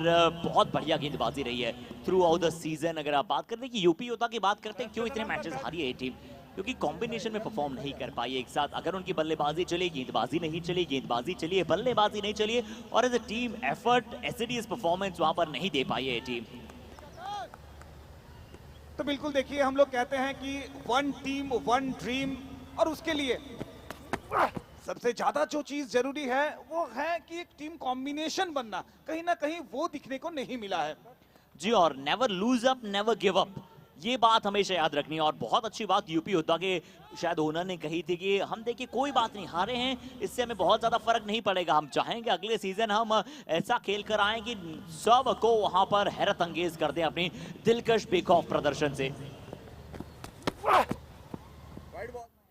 बहुत बढ़िया गेंदबाजी रही है थ्रू आउट द सीजन। अगर आप बात करते हैं कि यूपी योद्धा की बात करते हैं, क्यों इतने मैचेस हारी है ये टीम, क्योंकि कॉम्बिनेशन में परफॉर्म नहीं कर पाई एक साथ। अगर उनकी बल्लेबाजी चली, गेंदबाजी नहीं चली, गेंदबाजी चली, बल्लेबाजी नहीं चली, और as a team effort, SDS performance वहां पर नहीं दे पाई है ये टीम। तो बिल्कुल देखिए, हम लोग कहते हैं कि 1 टीम 1 ड्रीम, और उसके लिए सबसे ज्यादा जो चीज जरूरी है वो है कि एक टीम कॉम्बिनेशन बनना, कहीं ना कहीं वो दिखने को नहीं मिला है जी। और never lose up, never give up, ये बात हमेशा याद रखनी है। और बहुत अच्छी बात यूपी योद्धा के शायद ओनर ने कही थी कि हम देखिए कोई बात नहीं, हारे हैं, इससे हमें बहुत ज्यादा फर्क नहीं पड़ेगा, हम चाहेंगे अगले सीजन हम ऐसा खेल कर आए कि सबको वहां पर हैरत अंगेज कर दें अपनी दिलकश बेखौफ प्रदर्शन से।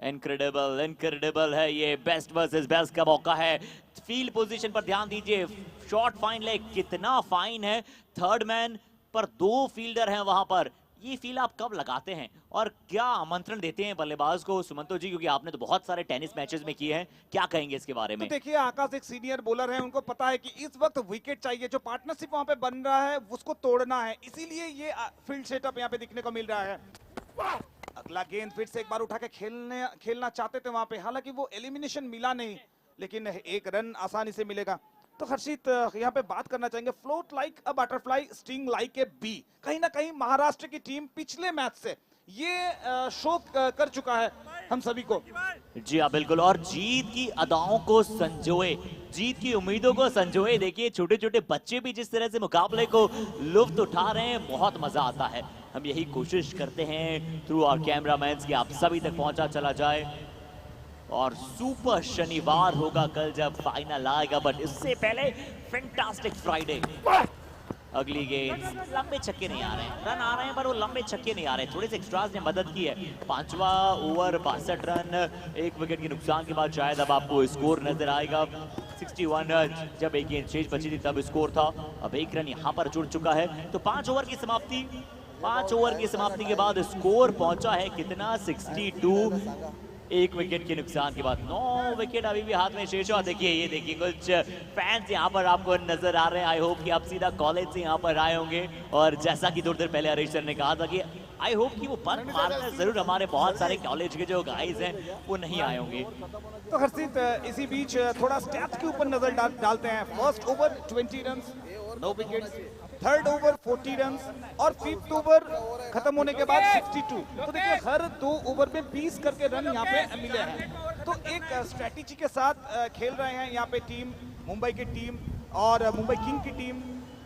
इनक्रेडिबल, इनक्रेडिबल है ये, बेस्ट वर्सेस बेस्ट का मौका है। फील्ड पोजीशन पर ध्यान दीजिए, शॉट फाइन लेग कितना फाइन है, थर्ड मैन पर 2 फील्डर हैं वहां पर। ये फील आप कब लगाते हैं और क्या आमंत्रण देते हैं बल्लेबाज को, सुमंतो जी, क्योंकि आपने तो बहुत सारे टेनिस मैचेस में किए हैं, क्या कहेंगे इसके बारे में? तो देखिए, आकाश एक सीनियर बॉलर है, उनको पता है कि इस वक्त विकेट चाहिए, जो पार्टनरशिप वहां पे बन रहा है उसको तोड़ना है, इसीलिए ये फील्ड सेटअप यहाँ पे दिखने को मिल रहा है। अगला गेंद फिर से एक बार उठा के खेलना चाहते थे वहां पे, हालांकि वो एलिमिनेशन मिला नहीं, लेकिन 1 रन आसानी से मिलेगा। तो हर्षित यहाँ पे बात करना चाहेंगे, float like a butterfly, sting like a bee, कहीं ना कहीं महाराष्ट्र की टीम पिछले मैच से ये शो कर चुका है हम सभी को। जी हाँ बिल्कुल, और जीत की अदाओं को संजोए, जीत की उम्मीदों को संजोए। देखिए छोटे छोटे बच्चे भी जिस तरह से मुकाबले को लुत्फ उठा रहे हैं, बहुत मजा आता है। हम यही कोशिश करते हैं थ्रू आवर कैमरामैन कि आप सभी तक पहुंचा चला जाए। और सुपर शनिवार होगा कल जब फाइनल आएगा, बट इससे पहले फैंटास्टिक फ्राइडे। अगली गेंद, लंबे छक्के नहीं आ रहे हैं, रन आ रहे हैं पर वो लंबे छक्के नहीं आ रहे हैं, थोड़े से एक्स्ट्रास ने मदद की है। 5वां ओवर 62 रन, 1 विकेट के नुकसान के बाद शायद अब आपको स्कोर नजर आएगा 61 रन। जब एक गेंद शेष बची थी तब स्कोर था, अब 1 रन यहाँ पर जुड़ चुका है। तो 5 ओवर की समाप्ति, 5 ओवर की समाप्ति के बाद स्कोर पहुंचा है कितना, 62, 1 विकेट के नुकसान के बाद 9 विकेट अभी भी हाथ में शेष। और देखिए, ये देखिए कुछ फैंस यहाँ पर आपको नजर आ रहे हैं। आई होप कि आप सीधा कॉलेज से यहाँ पर आए होंगे, और जैसा कि थोड़ी देर पहले हरीश सर ने कहा था कि आई होप कि वो बंद मारना जरूर, हमारे बहुत सारे कॉलेज के जो गाइज हैं वो नहीं आए होंगे। तो हर्षित इसी बीच थोड़ा स्टैट्स के ऊपर नजर डालते हैं। First over 20 run, 9 wickets, third over 40 run, और 5th ओवर खत्म होने के बाद 62। तो देखिए हर 2 ओवर में 20 करके रन यहाँ पे मिले हैं। तो एक स्ट्रेटेजी के साथ खेल रहे हैं यहाँ पे टीम, मुंबई की टीम और मुंबई किंग की टीम,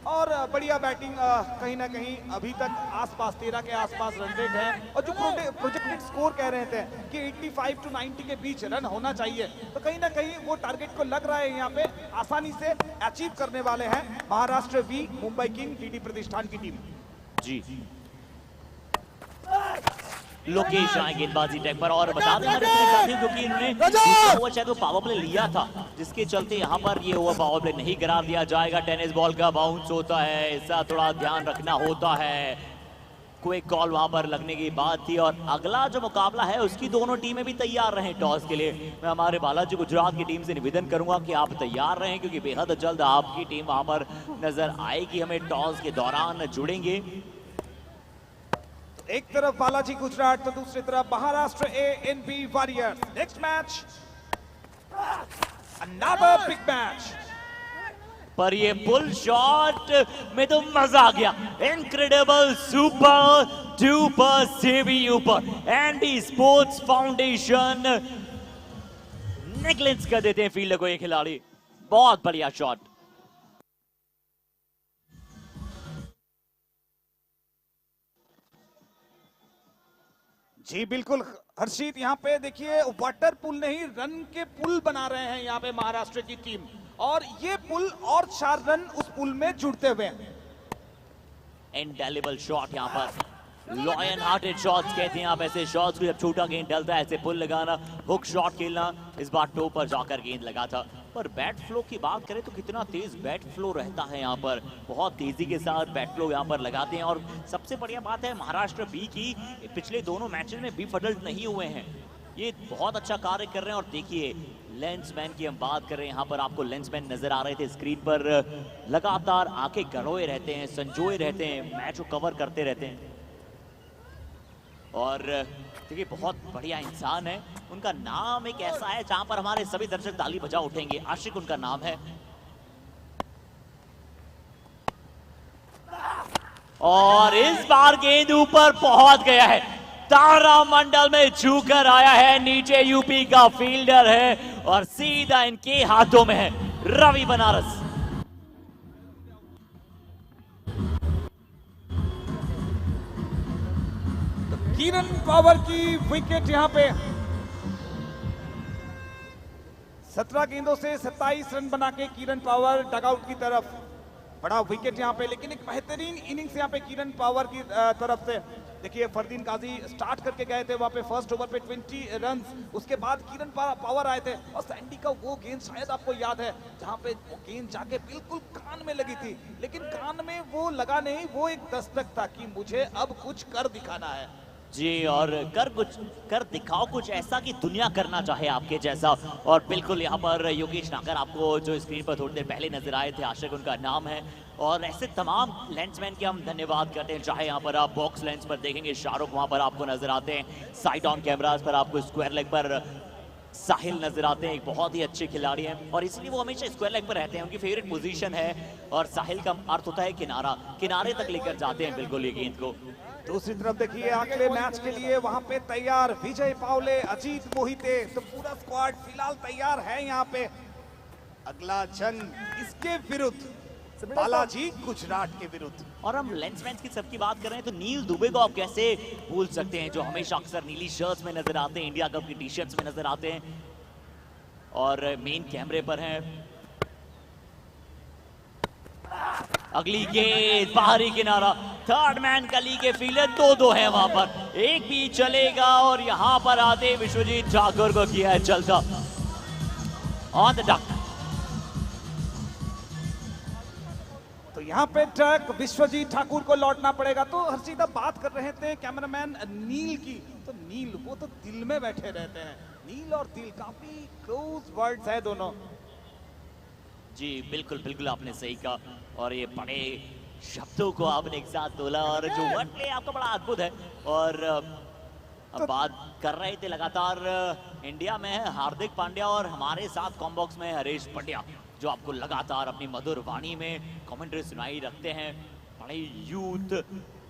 और बढ़िया बैटिंग कहीं ना कहीं अभी तक आसपास 13 के आसपास रन रेट है, और जो प्रोजेक्टेड स्कोर कह रहे थे कि 85 to 90 के बीच रन होना चाहिए, तो कहीं ना कहीं वो टारगेट को लग रहा है यहाँ पे आसानी से अचीव करने वाले हैं Maharashtra V Mumbai King DD प्रतिष्ठान की टीम। जी लोकेश आए गेंदबाजी टैग पर, और बता दें हमारे अपने साथियों क्योंकि इन्होंने ओवर शायद वो पावर प्ले लिया था जिसके चलते यहाँ पर ये ओवर पावर प्ले नहीं करार दिया जाएगा। टेनिस बॉल का बाउंस होता है, इसका थोड़ा ध्यान रखना होता है। क्विक कॉल वहां पर लगने की बात थी, और अगला जो मुकाबला है उसकी दोनों टीमें भी तैयार रहें टॉस के लिए। मैं हमारे बालाजी गुजरात की टीम से निवेदन करूंगा कि आप तैयार रहें क्योंकि बेहद जल्द आपकी टीम वहां पर नजर आएगी, हमें टॉस के दौरान जुड़ेंगे। एक तरफ बालाजी गुजरात तो दूसरी तरफ Maharashtra A&B warriors. Next match another big match. पर ये पुल शॉट में तो मजा आ गया, इनक्रेडिबल सुपर डुपर सेवी ऊपर। एंडी स्पोर्ट्स फाउंडेशन नेगलेंस कर देते हैं फील्डर को ये खिलाड़ी, बहुत बढ़िया शॉट। जी बिल्कुल हर्षित, यहाँ पे देखिए वाटर पुल नहीं रन के पुल बना रहे हैं यहाँ पे महाराष्ट्र की टीम, और ये पुल और 4 रन उस पुल में जुड़ते हुए हैं। इंडेलिबल शॉट यहाँ पर, लॉयन हार्टेड शॉट्स कहते हैं आप ऐसे शॉट्स को जब छोटा गेंद डलता है, ऐसे पुल लगाना, हुक शॉट खेलना। इस बार टो पर जाकर गेंद लगा था। पर बैट फ्लो की बात करें तो कितना तेज बैट फ्लो रहता है यहाँ पर, बहुत तेजी के साथ बैट फ्लो यहाँ पर लगाते हैं। और सबसे बढ़िया बात है महाराष्ट्र बी की पिछले दोनों मैचेस में बी फडल्ट नहीं हुए हैं, ये बहुत अच्छा कार्य कर रहे हैं। और देखिए लेंसमैन की हम बात कर रहे हैं, यहाँ पर आपको लेंसमैन नजर आ रहे थे स्क्रीन पर, लगातार आंखें गड़ोए रहते हैं, संजोए रहते हैं, मैच को कवर करते रहते हैं। और देखिए बहुत बढ़िया इंसान है, उनका नाम एक ऐसा है जहां पर हमारे सभी दर्शक ताली बजा उठेंगे। आशिक उनका नाम है, और इस बार गेंद ऊपर पहुंच गया है, तारामंडल में छूकर आया है, नीचे यूपी का फील्डर है और सीधा इनके हाथों में है। रवि बनारस किरण पावर की विकेट यहाँ पे 17 गेंदों से 27 रन बना के किरण पावर डगआउट की तरफ, बड़ा विकेट यहाँ पे, लेकिन एक बेहतरीन इनिंग्स यहाँ पे किरण पावर की तरफ से। देखिए फरदीन काजी स्टार्ट करके गए थे वहां पे फर्स्ट ओवर पे 20 रन, उसके बाद किरण पावर आए थे, और सैंडी का वो गेंद शायद आपको याद है जहां पे वो गेंद जाके बिल्कुल कान में लगी थी, लेकिन कान में वो लगा नहीं, वो एक दस्तक था कि मुझे अब कुछ कर दिखाना है। जी, और कर दिखाओ कुछ ऐसा कि दुनिया करना चाहे आपके जैसा। और बिल्कुल यहाँ पर योगेश नागर आपको जो स्क्रीन पर थोड़ी देर पहले नजर आए थे, आशिक उनका नाम है। और ऐसे तमाम लेंसमैन के हम धन्यवाद करते हैं, चाहे यहाँ पर आप बॉक्स लेंस पर देखेंगे शाहरुख वहाँ पर आपको नजर आते हैं, साइड ऑन कैमराज पर आपको स्क्वायर लेग पर साहिल नजर आते हैं, एक बहुत ही अच्छे खिलाड़ी हैं और इसलिए वो हमेशा स्क्वायर लेग पर रहते हैं, उनकी फेवरेट पोजीशन है। और साहिल का अर्थ होता है किनारा, किनारे तक लेकर जाते हैं बिल्कुल ये गेंद को। दूसरी तरफ देखिए अगले मैच के लिए वहां पे तैयार विजय पावले, अजीत मोहिते, तो पूरा स्क्वाड फिलहाल तैयार है यहाँ पे। अगला जंग इसके विरुद्ध बालाजी गुजरात के विरुद्ध। और हम लेंसमैन की सबकी बात कर रहे हैं तो नील दुबे को आप कैसे भूल सकते हैं, जो हमेशा अक्सर नीली शर्ट्स में नजर आते हैं, इंडिया कप की टी शर्ट्स में नजर आते हैं और मेन कैमरे पर हैं। अगली गेंद बाहरी किनारा, थर्ड मैन गली के फील्डर दो हैं वहां पर, एक भी चलेगा और यहां पर आते विश्वजीत ठाकुर को किया है चलता ऑन द डक। तो यहाँ पे ट्रक विश्वजीत ठाकुर को लौटना पड़ेगा। तो हर्षिता बात कर रहे थे कैमरामैन नील की, तो नील वो तो दिल में बैठे रहते हैं, नील और दिल काफी क्लोज वर्ड्स है दोनों। जी बिल्कुल बिल्कुल आपने सही कहा, और ये बड़े शब्दों को आपने एक साथ तोला और जो वर्ड प्ले आपका बड़ा अद्भुत है। और अब बात कर रहे थे लगातार इंडिया में है हार्दिक पांड्या और हमारे साथ कॉम्बॉक्स में हरीश पंड्या, जो आपको लगातार अपनी मधुर वाणी में कमेंट्री सुनाई रखते हैं। बड़े यूथ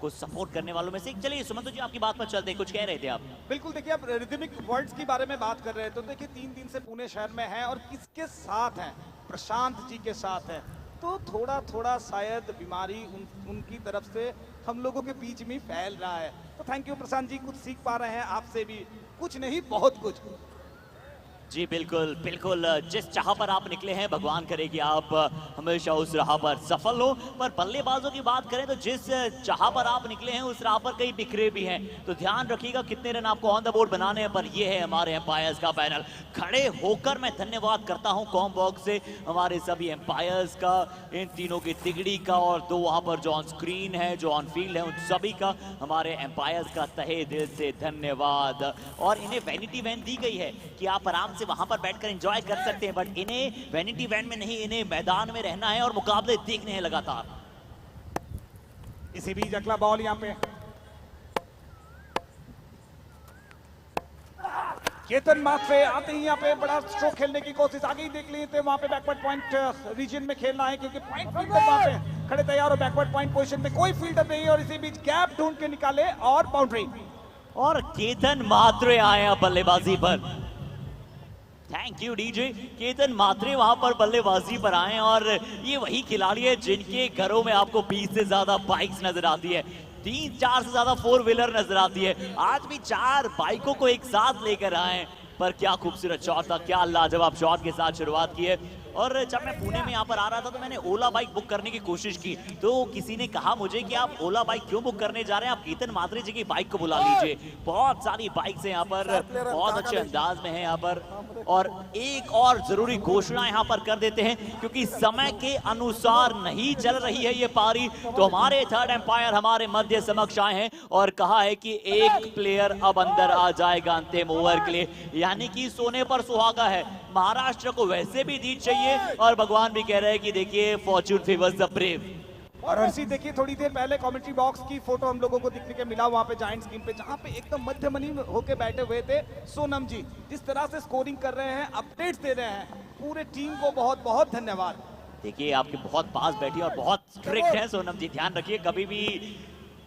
को सपोर्ट करने वालों में से। चलिए सुमंत जी आपकी बात पर चलते हैं, कुछ कह रहे थे आप। बिल्कुल, देखिए आप रिदमिक वर्ड्स की बारे में बात कर रहे हैं, तो देखिए 3 दिन से पुणे शहर में हैं और किसके साथ हैं? प्रशांत जी के साथ हैं। तो थोड़ा थोड़ा शायद बीमारी उनकी तरफ से हम लोगों के बीच में फैल रहा है। तो थैंक यू प्रशांत जी, कुछ सीख पा रहे हैं आपसे भी, कुछ नहीं बहुत कुछ। जी बिल्कुल बिल्कुल, जिस चाह पर आप निकले हैं भगवान करे कि आप हमेशा उस राह पर सफल हो। पर बल्लेबाजों की बात करें तो जिस चाह पर आप निकले हैं उस राह पर कई बिखरे भी हैं, तो ध्यान रखिएगा कितने रन आपको ऑन द बोर्ड बनाने हैं। पर ये है हमारे एम्पायर्स का पैनल। खड़े होकर मैं धन्यवाद करता हूं कॉम बॉक्स से हमारे सभी एम्पायर्स का, इन तीनों की तिगड़ी का, और 2 वहां पर जो ऑन स्क्रीन है, जो ऑन फील्ड है, उन सभी का, हमारे एम्पायर्स का तहे दिल से धन्यवाद। और इन्हें वैनिटी वैन दी गई है कि आप आराम से वहां पर बैठकर एंजॉय कर सकते हैं, बट इन्हें वैनिटी वैन में नहीं, इन्हें मैदान में रहना है और मुकाबले देखने हैं लगातार। इसी बीच अगला बॉल यहाँ पे केतन मात्रे आते ही यहाँ पे बड़ा स्ट्रोक खेलने की कोशिश, आगे ही देख लेते वहां पे बैकवर्ड पॉइंट रीजन में खेलना है, क्योंकि पॉइंट फील्डर वहां पे खड़े तैयार हो, बैकवर्ड पॉइंट पोजीशन में कोई फील्डर नहीं, और इसी बीच गैप ढूंढ के निकाले और बाउंड्री। और केतन मात्रे आए हैं बल्लेबाजी पर। Thank you DJ. Ketan Mhatre वहां पर बल्लेबाजी पर आए, और ये वही खिलाड़ी है जिनके घरों में आपको 20 से ज्यादा बाइक्स नजर आती है, 3-4 से ज्यादा 4 व्हीलर नजर आती है। आज भी 4 बाइकों को एक साथ लेकर आए। पर क्या खूबसूरत शॉट था, क्या लाजवाब शॉट के साथ शुरुआत की है। और जब मैं पुणे में यहाँ पर आ रहा था तो मैंने ओला बाइक बुक करने की कोशिश की, तो किसी ने कहा मुझे कि आप ओला बाइक क्यों बुक करने जा रहे हैं, आप केतन मात्रे जी की बाइक को बुला लीजिए। बहुत सारी बाइक्स हैं यहाँ पर, बहुत अच्छे अंदाज में है यहाँ पर। और एक और जरूरी घोषणा यहाँ पर कर देते हैं, क्योंकि समय के अनुसार नहीं चल रही है ये पारी, तो हमारे थर्ड एम्पायर हमारे मध्य समक्ष आए हैं और कहा है कि एक प्लेयर अब अंदर आ जाएगा अंतिम ओवर के लिए, यानी कि सोने पर सुहागा है। महाराष्ट्र को वैसे भी जीत चाहिए, और भगवान भी कह रहे हैं कि देखिए फॉर्च्यून फेवर्स द ब्रेव। और हर्षी देखिए, थोड़ी देर पहले कमेंट्री बॉक्स की फोटो हम लोगों को दिखने के मिला वहां पे जायंट स्क्रीन पे, जहां पे एकदम मध्यमनी होके बैठे हुए थे सोनम जी, जिस तरह से स्कोरिंग कर रहे हैं, अपडेट्स दे रहे हैं, पूरे टीम को बहुत बहुत धन्यवाद। देखिए आपके बहुत पास बैठी और बहुत स्ट्रिक्ट है सोनम जी, ध्यान रखिए कभी भी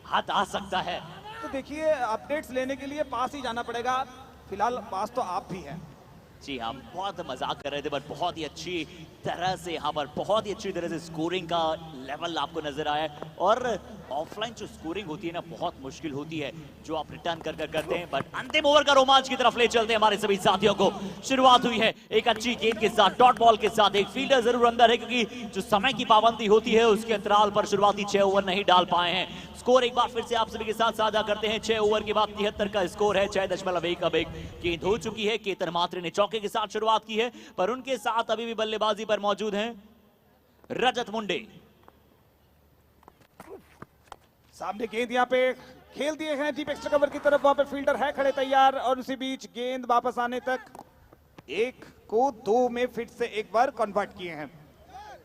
हाथ आ सकता है। तो देखिए अपडेट्स लेने के लिए पास ही जाना पड़ेगा, फिलहाल पास तो आप भी हैं। जी हाँ, बहुत मजाक कर रहे थे, बट बहुत ही अच्छी तरह से यहाँ पर बहुत ही अच्छी तरह से स्कोरिंग का लेवल आपको नजर आया। और ऑफलाइन जो स्कोरिंग होती है ना, बहुत मुश्किल होती है जो आप रिटर्न कर करते हैं, बट अंतिम ओवर का रोमांच की तरफ ले चलते हैं हमारे सभी साथियों को। शुरुआत हुई है एक अच्छी गेंद के साथ, डॉट बॉल के साथ, एक फील्डर जरूर अंदर है, क्योंकि जो समय की पाबंदी होती है उसके अंतराल पर शुरुआती 6 ओवर नहीं डाल पाए हैं। स्कोर एक बार फिर से आप सभी के साथ साझा करते हैं, 6 ओवर के बाद 73 का स्कोर है, 6.1 गेंद हो चुकी है। केतन मात्रे ने चौके के साथ शुरुआत की है, पर उनके साथ अभी भी बल्लेबाजी पर मौजूद हैं रजत मुंडे। सामने गेंद यहाँ पे खेल दिए हैं डीप एक्स्ट्रा कवर की तरफ, वहां पे फील्डर है खड़े तैयार, और उसी बीच गेंद वापस आने तक 1 को 2 में फिर से एक बार कन्वर्ट किए हैं।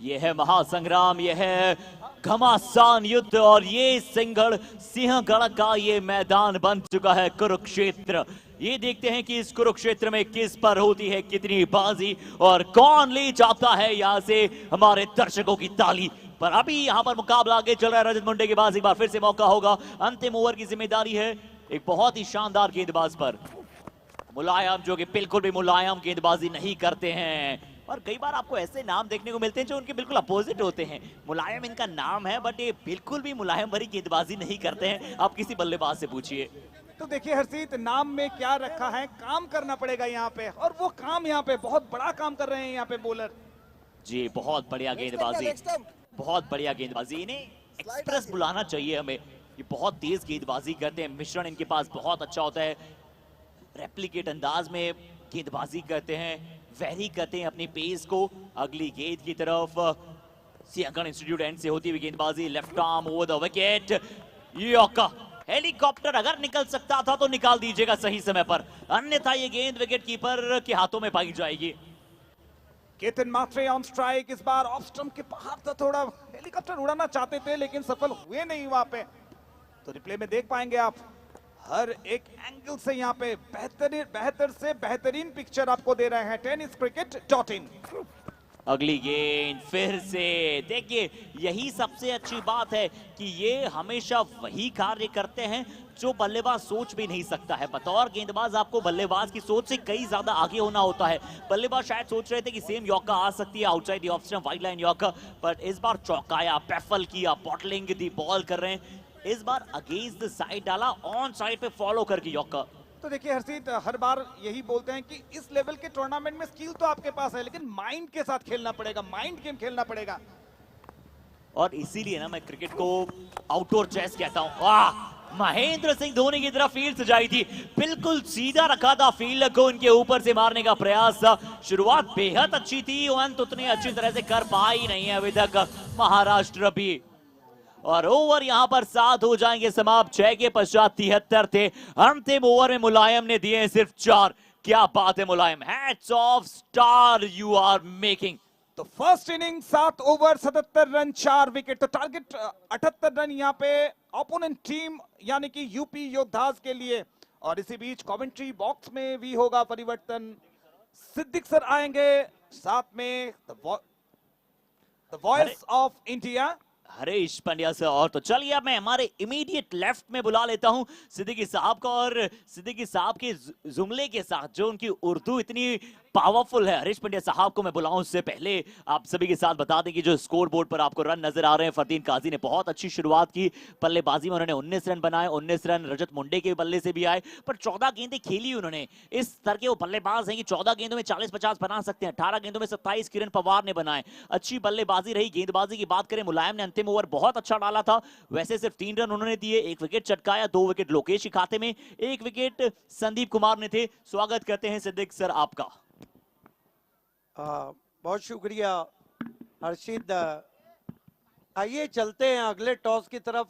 यह है महासंग्राम, यह है घमासान युद्ध, और ये सिंहगढ़ का ये मैदान बन चुका है कुरुक्षेत्र। ये देखते हैं कि इस कुरुक्षेत्र में किस पर होती है कितनी बाजी, और कौन ले जाता है यहाँ से हमारे दर्शकों की ताली। पर अभी यहाँ पर मुकाबला आगे चल रहा है, रजत मुंडे के पास एक बार फिर से मौका होगा, अंतिम ओवर की जिम्मेदारी है एक बहुत ही शानदार गेंदबाज पर, मुलायम, जो कि बिल्कुल भी मुलायम गेंदबाजी नहीं करते हैं। और कई बार आपको ऐसे नाम देखने को मिलते हैं जो उनके बिल्कुल अपोजिट होते हैं। मुलायम इनका नाम है, बट ये बिल्कुल भी मुलायम भरी गेंदबाजी नहीं करते हैं, आप किसी बल्लेबाज से पूछिए। तो देखिए हर्षित, नाम में क्या रखा है, काम करना पड़ेगा यहाँ पे, और वो काम यहाँ पे बहुत बड़ा काम कर रहे हैं यहाँ पे बॉलर। जी बहुत बढ़िया गेंदबाजी, बहुत बढ़िया गेंदबाजी, इन्हें एक्सप्रेस बुलाना चाहिए हमें। ये बहुत तेज गेंदबाजी करते हैं, मिश्रण इनके पास बहुत अच्छा होता है, रेप्लिकेट अंदाज में गेंदबाजी करते हैं, वेरी करते हैं अपनी पेस को। अगली गेंद की तरफ सिंहगढ़ इंस्टीट्यूट एंड से होती हुई गेंदबाजी, left arm over the wicket. योका हेलीकॉप्टर अगर निकल सकता था तो निकाल दीजिएगा सही समय पर, अन्यथा ये गेंद विकेट कीपर के हाथों में पाई जाएगी। केतन मात्रे ऑन स्ट्राइक, इस बार ऑफ स्टंप के बाहर था, थोड़ा हेलीकॉप्टर उड़ाना चाहते थे लेकिन सफल हुए नहीं वहां पे। तो रिप्ले में देख पाएंगे आप, हर एक एंगल से यहाँ पे बेहतर से बेहतरीन पिक्चर आपको दे रहे हैं TennisCricket.in। अगली गेंद फिर से। देखिए यही सबसे अच्छी बात है कि ये हमेशा वही कार्य करते हैं जो बल्लेबाज सोच भी नहीं सकता है। बतौर गेंदबाज आपको बल्लेबाज की सोच से कई ज्यादा आगे होना होता है। बल्लेबाज शायद सोच रहे थे कि सेम यॉर्कर आ सकती है outside the off stump wide line yorker, पर इस बार चौकाया, पैफल किया, बॉटलिंग दी बॉल कर रहे हैं। इस बार अगेंस्ट द साइड डाला, ऑन साइड पे फॉलो करके यॉर्कर। तो देखिए हर्षित, हर बार यही बोलते हैं कि इस लेवल के टूर्नामेंट में स्किल तो आपके पास है, लेकिन माइंड के साथ खेलना पड़ेगा, माइंड गेम खेलना पड़ेगा। और इसीलिए ना मैं क्रिकेट को आउटडोर चेस कहता हूं। वाह, महेंद्र सिंह धोनी की तरफ फील्ड सजाई थी, बिल्कुल सीधा रखा था फील्ड को, उनके ऊपर से मारने का प्रयास था। शुरुआत बेहद अच्छी थी, अंत उतनी अच्छी तरह से कर पाई नहीं है अभी तक महाराष्ट्र भी। और ओवर यहां पर 7 हो जाएंगे समाप्त। 6 के पश्चात 73 थे। अंतिम ओवर में मुलायम ने दिए सिर्फ 4। क्या बात है Mulayam, hats off, star you are making. तो first inning 7 over 77 run 4 wicket. तो टारगेट 78 रन यहाँ पे ओपोनेंट टीम यानी कि यूपी योद्धास के लिए। और इसी बीच कमेंट्री बॉक्स में भी होगा परिवर्तन। सिद्दीक सर आएंगे, साथ में the voice of India Harish Pandya से। और तो चलिए अब मैं हमारे इमीडिएट लेफ्ट में बुला लेता हूं सिद्दीकी साहब का, और सिद्दीकी साहब के जुमले के साथ जो उनकी उर्दू इतनी पावरफुल है, हरीश पंड्या साहब को मैं बुलाऊं उससे पहले आप सभी के साथ बता दें कि जो स्कोर बोर्ड पर आपको रन नजर आ रहे हैं, फरदीन काजी ने बहुत अच्छी शुरुआत की। बल्लेबाजी में उन्होंने 19 रन बनाए, 19 रन रजत मुंडे के बल्ले से भी आए, पर 14 गेंदें खेली उन्होंने। इस तरह के वो बल्लेबाज हैं कि 14 गेंदों में 40-50 बना सकते हैं। 18 गेंदों में 27 किरण पवार ने बनाए। अच्छी बल्लेबाजी रही। गेंदबाजी की बात करें, मुलायम ने अंतिम ओवर बहुत अच्छा डाला था। वैसे सिर्फ 3 रन उन्होंने दिए, 1 विकेट चटकाया, 2 विकेट लोकेश के खाते में, 1 विकेट संदीप कुमार ने थे। स्वागत करते हैं सिद्दीक सर आपका। बहुत शुक्रिया हर्षित। आइए चलते हैं अगले टॉस की तरफ,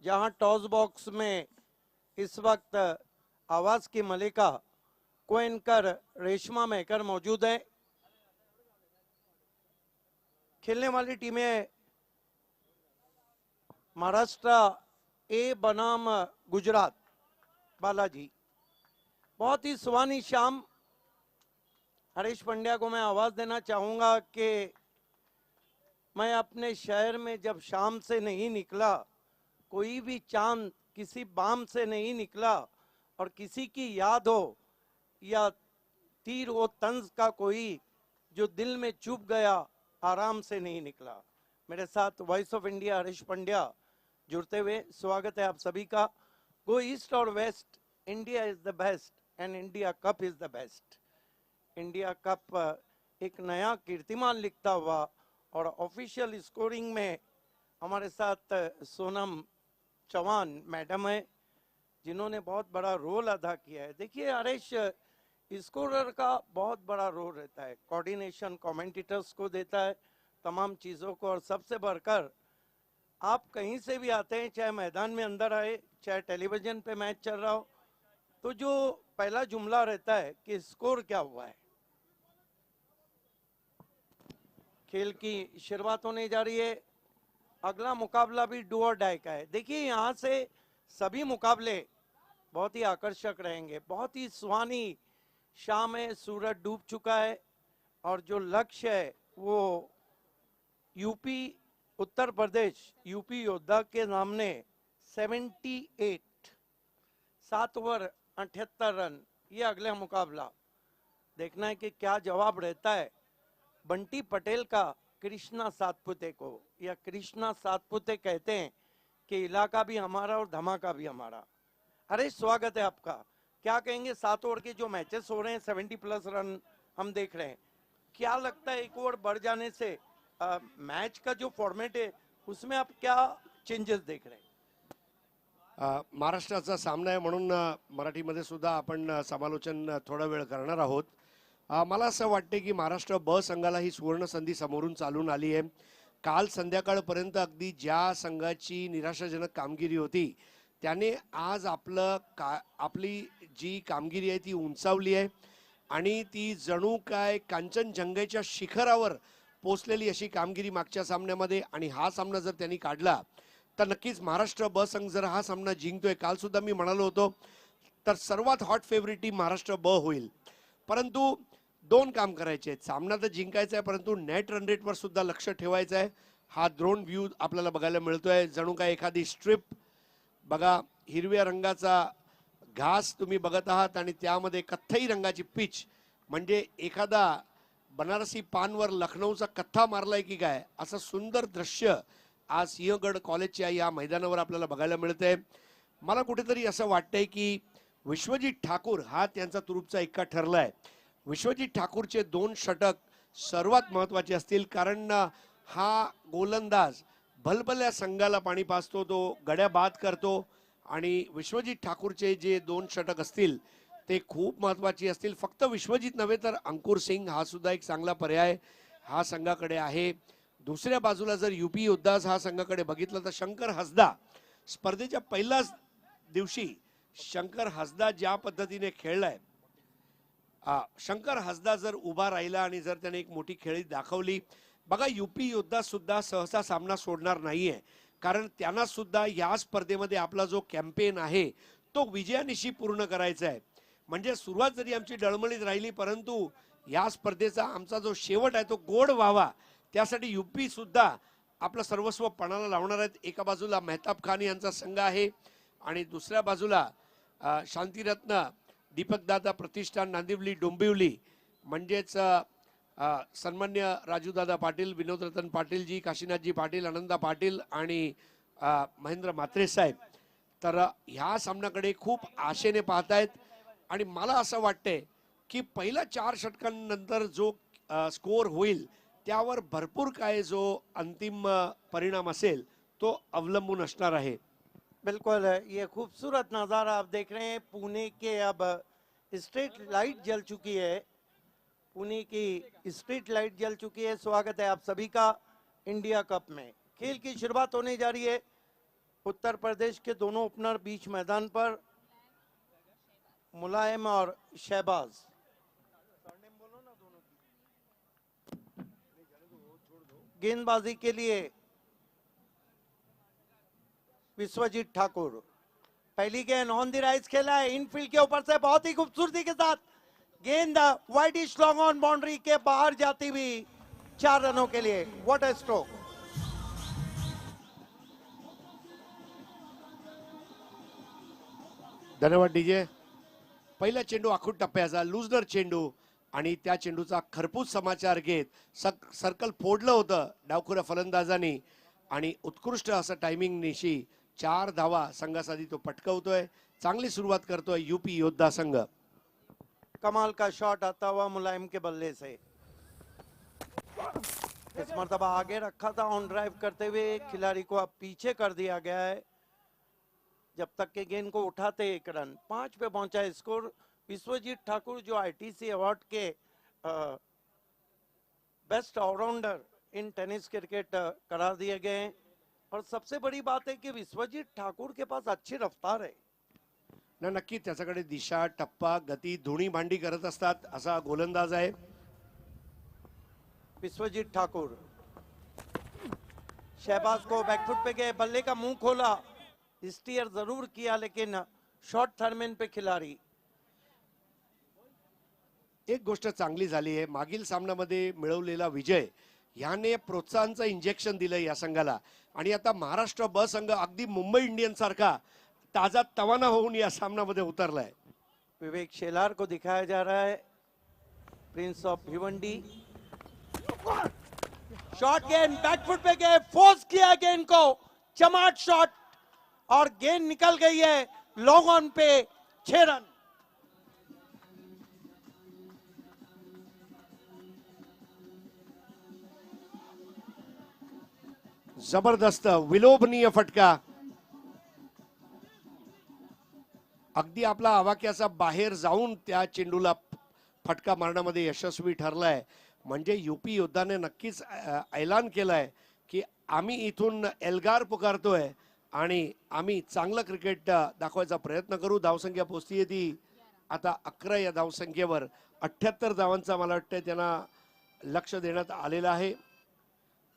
जहां टॉस बॉक्स में इस वक्त आवाज की मलिका को एंकर रेशमा मेहकर मौजूद है। खेलने वाली टीमें महाराष्ट्र ए बनाम गुजरात बालाजी। बहुत ही सुहानी शाम। हरीश पंड्या को मैं आवाज देना चाहूंगा कि मैं अपने शहर में जब शाम से नहीं निकला, कोई भी चांद किसी बाम से नहीं निकला, और किसी की याद हो या तीर वो तंज का कोई जो दिल में चुभ गया, आराम से नहीं निकला। मेरे साथ voice of India Harish Pandya जुड़ते हुए स्वागत है आप सभी का। गो ईस्ट और west, India is the best and India Cup is the best. India Cup एक नया कीर्तिमान लिखता हुआ, और ऑफिशियल स्कोरिंग में हमारे साथ सोनम चौहान मैडम है, जिन्होंने बहुत बड़ा रोल अदा किया है। देखिए हरीश, स्कोरर का बहुत बड़ा रोल रहता है, कोऑर्डिनेशन कमेंटेटर्स को देता है तमाम चीज़ों को, और सबसे बढ़कर आप कहीं से भी आते हैं, चाहे मैदान में अंदर आए, चाहे टेलीविजन पे मैच चल रहा हो, तो जो पहला जुमला रहता है कि स्कोर क्या हुआ है। खेल की शुरुआत होने जा रही है। अगला मुकाबला भी डू और डाई का है। देखिए यहाँ से सभी मुकाबले बहुत ही आकर्षक रहेंगे। बहुत ही सुहानी शाम है, सूरज डूब चुका है, और जो लक्ष्य है वो यूपी उत्तर प्रदेश यूपी योद्धा के सामने 78, 7 ओवर 78 रन। ये अगला मुकाबला देखना है कि क्या जवाब रहता है बंटी पटेल का कृष्णा सातपुते को, या कृष्णा सातपुते कहते हैं कि इलाका भी हमारा और धमाका भी हमारा। अरे स्वागत है आपका। क्या कहेंगे, 7 ओवर के जो मैचेस हो रहे हैं, 70+ रन हम देख रहे हैं, क्या लगता है एक ओवर बढ़ जाने से मैच का जो फॉर्मेट है उसमें आप क्या चेंजेस देख रहे हैं? महाराष्ट्राचा सामना आहे म्हणून मराठीमध्ये सुद्धा आपण समालोचन थोडा वेळ करणार आहोत। मला असं वाटते की महाराष्ट्र ब संघाला ही सुवर्ण संधी समोरून चालून आली आहे। काल संध्याकाळपर्यंत अगदी ज्या संघाची निराशाजनक कामगिरी होती, त्याने आज आपली जी कामगिरी आहे ती उंचावली आहे, आणि ती जणू काय कांचनजंगेच्या शिखरावर पोचलेली अशी कामगिरी मागच्या सामन्यामध्ये। आणि हा सामना जर त्यांनी काढला तर नक्कीच महाराष्ट्र ब संघ जर हा सामना जिंकतोय, काल सुद्धा मी म्हणालो होतो, तर सर्वात हॉट फेवरेट टीम महाराष्ट्र ब होईल। परंतु दोन काम करायचे आहेत. सामना तर जिंकायचा आहे, परंतु नेट रन रेटवर सुद्धा लक्ष ठेवायचं आहे. हा ड्रोन व्ह्यू आपल्याला बघायला मिळतोय, जणू काय एखादी स्ट्रिप बघा, हिरव्या रंगाचा घास तुम्ही बघत आहात आणि त्यामध्ये कथ्थई रंगाची पिच, म्हणजे एखादा बनारसी पानवर लखनौचा कथ्था मारलाय की काय असं सुंदर दृश्य आज सिंहगड कॉलेजच्या या मैदानावर आपल्याला बघायला मिळतंय. मला कुठेतरी असं वाटतंय की विश्वजित ठाकूर हा त्यांचा तुरुपचा एक्का ठरलाय. विश्वजित ठाकूरचे 2 षटक सर्वात महत्त्वाचे असतील, कारण हा गोलंदाज भलभल्या संघाला पाणी पाजतो, तो गड्या बाद करतो आणि विश्वजित ठाकूरचे जे 2 षटक असतील ते खूप महत्त्वाचे असतील. फक्त विश्वजित नव्हे तर अंकुर सिंग हा सुद्धा एक चांगला पर्याय हा संघाकडे आहे. दुसऱ्या बाजूला जर यूपी योद्धाज हा संघाकडे बघितलं तर शंकर हसदा स्पर्धेच्या पहिल्याच दिवशी शंकर हसदा ज्या पद्धतीने खेळलाय, शंकर हसदा जर उभा राहिला आणि जर त्याने एक मोठी खेळी दाखवली, बघा यूपी योद्धा सुद्धा सहसा सामना सोडणार नाहीये, कारण त्यांना सुद्धा या स्पर्धेमध्ये आपला जो कॅम्पेन आहे तो विजयानिशी पूर्ण करायचा आहे. म्हणजे सुरुवात जरी आमची डळमळीत राहिली, परंतु या स्पर्धेचा आमचा जो शेवट आहे तो गोड व्हावा, त्यासाठी यूपी सुद्धा आपलं सर्वस्व पणाला लावणार आहेत. एका बाजूला मेहताब खान यांचा संघ आहे आणि दुसऱ्या बाजूला शांतिरत्न दीपकदादा प्रतिष्ठान नांदिवली डोंबिवली, म्हणजेच सन्मान्य राजूदादा पाटील, विनोदरतन पाटीलजी, काशीनाथजी पाटील, आनंदा पाटील आणि महेंद्र म्हात्रे साहेब, तर ह्या सामन्याकडे खूप आशेने पाहतायत. आणि मला असं वाटतंय की पहिल्या 4 षटकांनंतर जो स्कोर होईल त्यावर भरपूर काय जो अंतिम परिणाम असेल तो अवलंबून असणार आहे. बिल्कुल, ये खूबसूरत नज़ारा आप देख रहे हैं। पुणे के अब स्ट्रीट लाइट जल चुकी है, पुणे की स्ट्रीट लाइट जल चुकी है। स्वागत है आप सभी का इंडिया कप में। खेल की शुरुआत होने जा रही है। उत्तर प्रदेश के दोनों ओपनर बीच मैदान पर, मुलायम और शहबाज। गेंदबाजी के लिए विश्वजीत ठाकुर। पहली गेंद ऑन द राइज खेला है, इनफील्ड के ऊपर से बहुत ही खूबसूरती के साथ गेंद वाइडिश लॉन्ग ऑन बाउंड्री के बाहर जाती हुई 4 रनों के लिए। What a stroke. धन्यवाद डीजे. पहिला चेंडू आखूड टप्प्याचा लुजनर चेंडू आणि त्या चेंडूचा खरपूस समाचार घेत सर्कल फोडलं होतं डावखुऱ्या फलंदाजांनी आणि उत्कृष्ट असं टायमिंग निशी 4 धावा संघासाठी तो पटकवतोय. चांगली सुरुवात करतोय यूपी योद्धा संघ. कमाल का शॉट आता हुआ मुलायम के बल्ले से। इस मर्तबा आगे रखा था ऑन ड्राइव करते हुए, खिलाड़ी को अब पीछे कर दिया गया है। जब तक के गेंद को उठाते 1 रन, 5 पे पहुंचा है स्कोर। विश्वजीत ठाकुर जो आईटीसी अवार्ड के best allrounder in tennis cricket करार दिए गए हैं। और सबसे बड़ी बात है कि विश्वजीत ठाकुर के पास अच्छी रफ्तार है ना. नक्की त्याच्याकडे दिशा, टप्पा, गती दोन्ही भांडी करत असतात असा गोलंदाज आहे विश्वजीत ठाकुर। शहबाज को बैकफुट पे गए, बल्ले का मुंह खोला, स्टीयर जरूर किया लेकिन शॉर्ट थर्मेन पे खिलाड़ी। एक गोष्ट चांगली झाली आहे, मागील सामन्यामध्ये मिळवलेला विजय याने प्रोत्साहनाचं इंजेक्शन दिलं या संघाला आणि आता महाराष्ट्र ब संघ अगदी मुंबई इंडियन्स सारखा ताजा तवाना होऊन या सामन्यामध्ये उतरलाय. विवेक शेलार को दिखाया जा रहा है, प्रिंस ऑफ भिवंडी। शॉट गेंद बैकफुट पे गए, फोर्स किया गेंद को, चमाट शॉट और गेंद निकल गई है लॉन्ग ऑन पे। 6 रन। जबरदस्त विलोभनीय फटका, अगदी आपला आवाक्याचा बाहेर जाऊन त्या चेंडूला फटका मारण्यामध्ये यशस्वी ठरलाय. म्हणजे यूपी योद्धाने नक्कीच ऐलान केलाय की आम्ही इथून एल्गार पुकारतोय आणि आम्ही चांगलं क्रिकेट दाखवायचा प्रयत्न करू. धावसंख्या पोहोचतीये ती आता 11 या धावसंख्येवर. 78 धावांचा मला वाटतं त्यांना लक्ष देण्यात आलेलं आहे.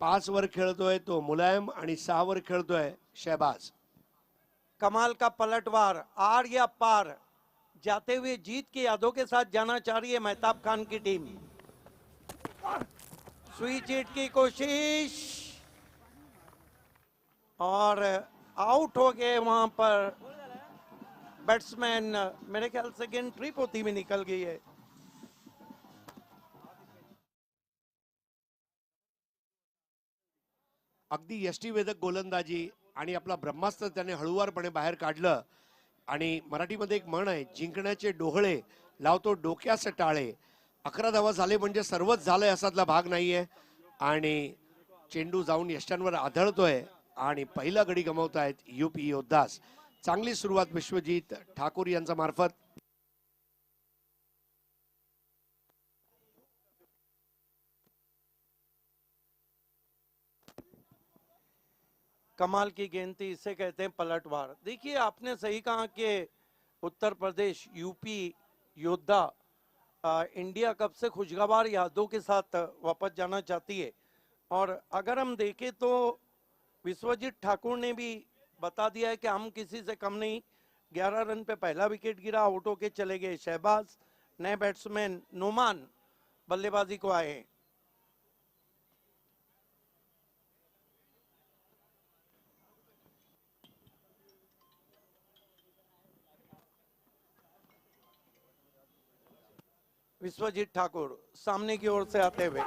5 वर खेळतोय तो मुलायम आणि 6 वर खेळतोय शहबाज. कमाल का पलटवार, आर या पार, जाते हुए जीत की यादों के साथ जाना चाह रही है मेहताब खान की टीम। स्विच हिट की कोशिश और आउट हो गए वहां पर बैट्समैन। मेरे ख्याल से गेंद ट्रिप होती हुई निकल गई है। अगदी यष्टीवेधक गोलंदाजी आणि आपला ब्रह्मास्त्र त्याने हळूवारपणे बाहेर काढलं. आणि मराठीमध्ये एक म्हण आहे, जिंकण्याचे डोहळे लावतो डोक्यास टाळे. 11 धावा झाले म्हणजे सर्वच झालंय असातला भाग नाहीये. आणि चेंडू जाऊन यष्ट्यांवर आदळतोय आणि पहिला गडी गमावतायत यूपी योद्धास. चांगली सुरुवात विश्वजीत ठाकूर यांच्या मार्फत. कमाल की गेंद थी, इसे कहते हैं पलटवार। देखिए आपने सही कहा कि उत्तर प्रदेश यूपी योद्धा इंडिया कप से खुशगवार यादों के साथ वापस जाना चाहती है। और अगर हम देखें तो विश्वजीत ठाकुर ने भी बता दिया है कि हम किसी से कम नहीं। 11 रन पे पहला विकेट गिरा, आउट होके चले गए शहबाज। नए बैट्समैन नोमान बल्लेबाजी को आए हैं। विश्वजीत ठाकुर सामने की ओर से आते हुए,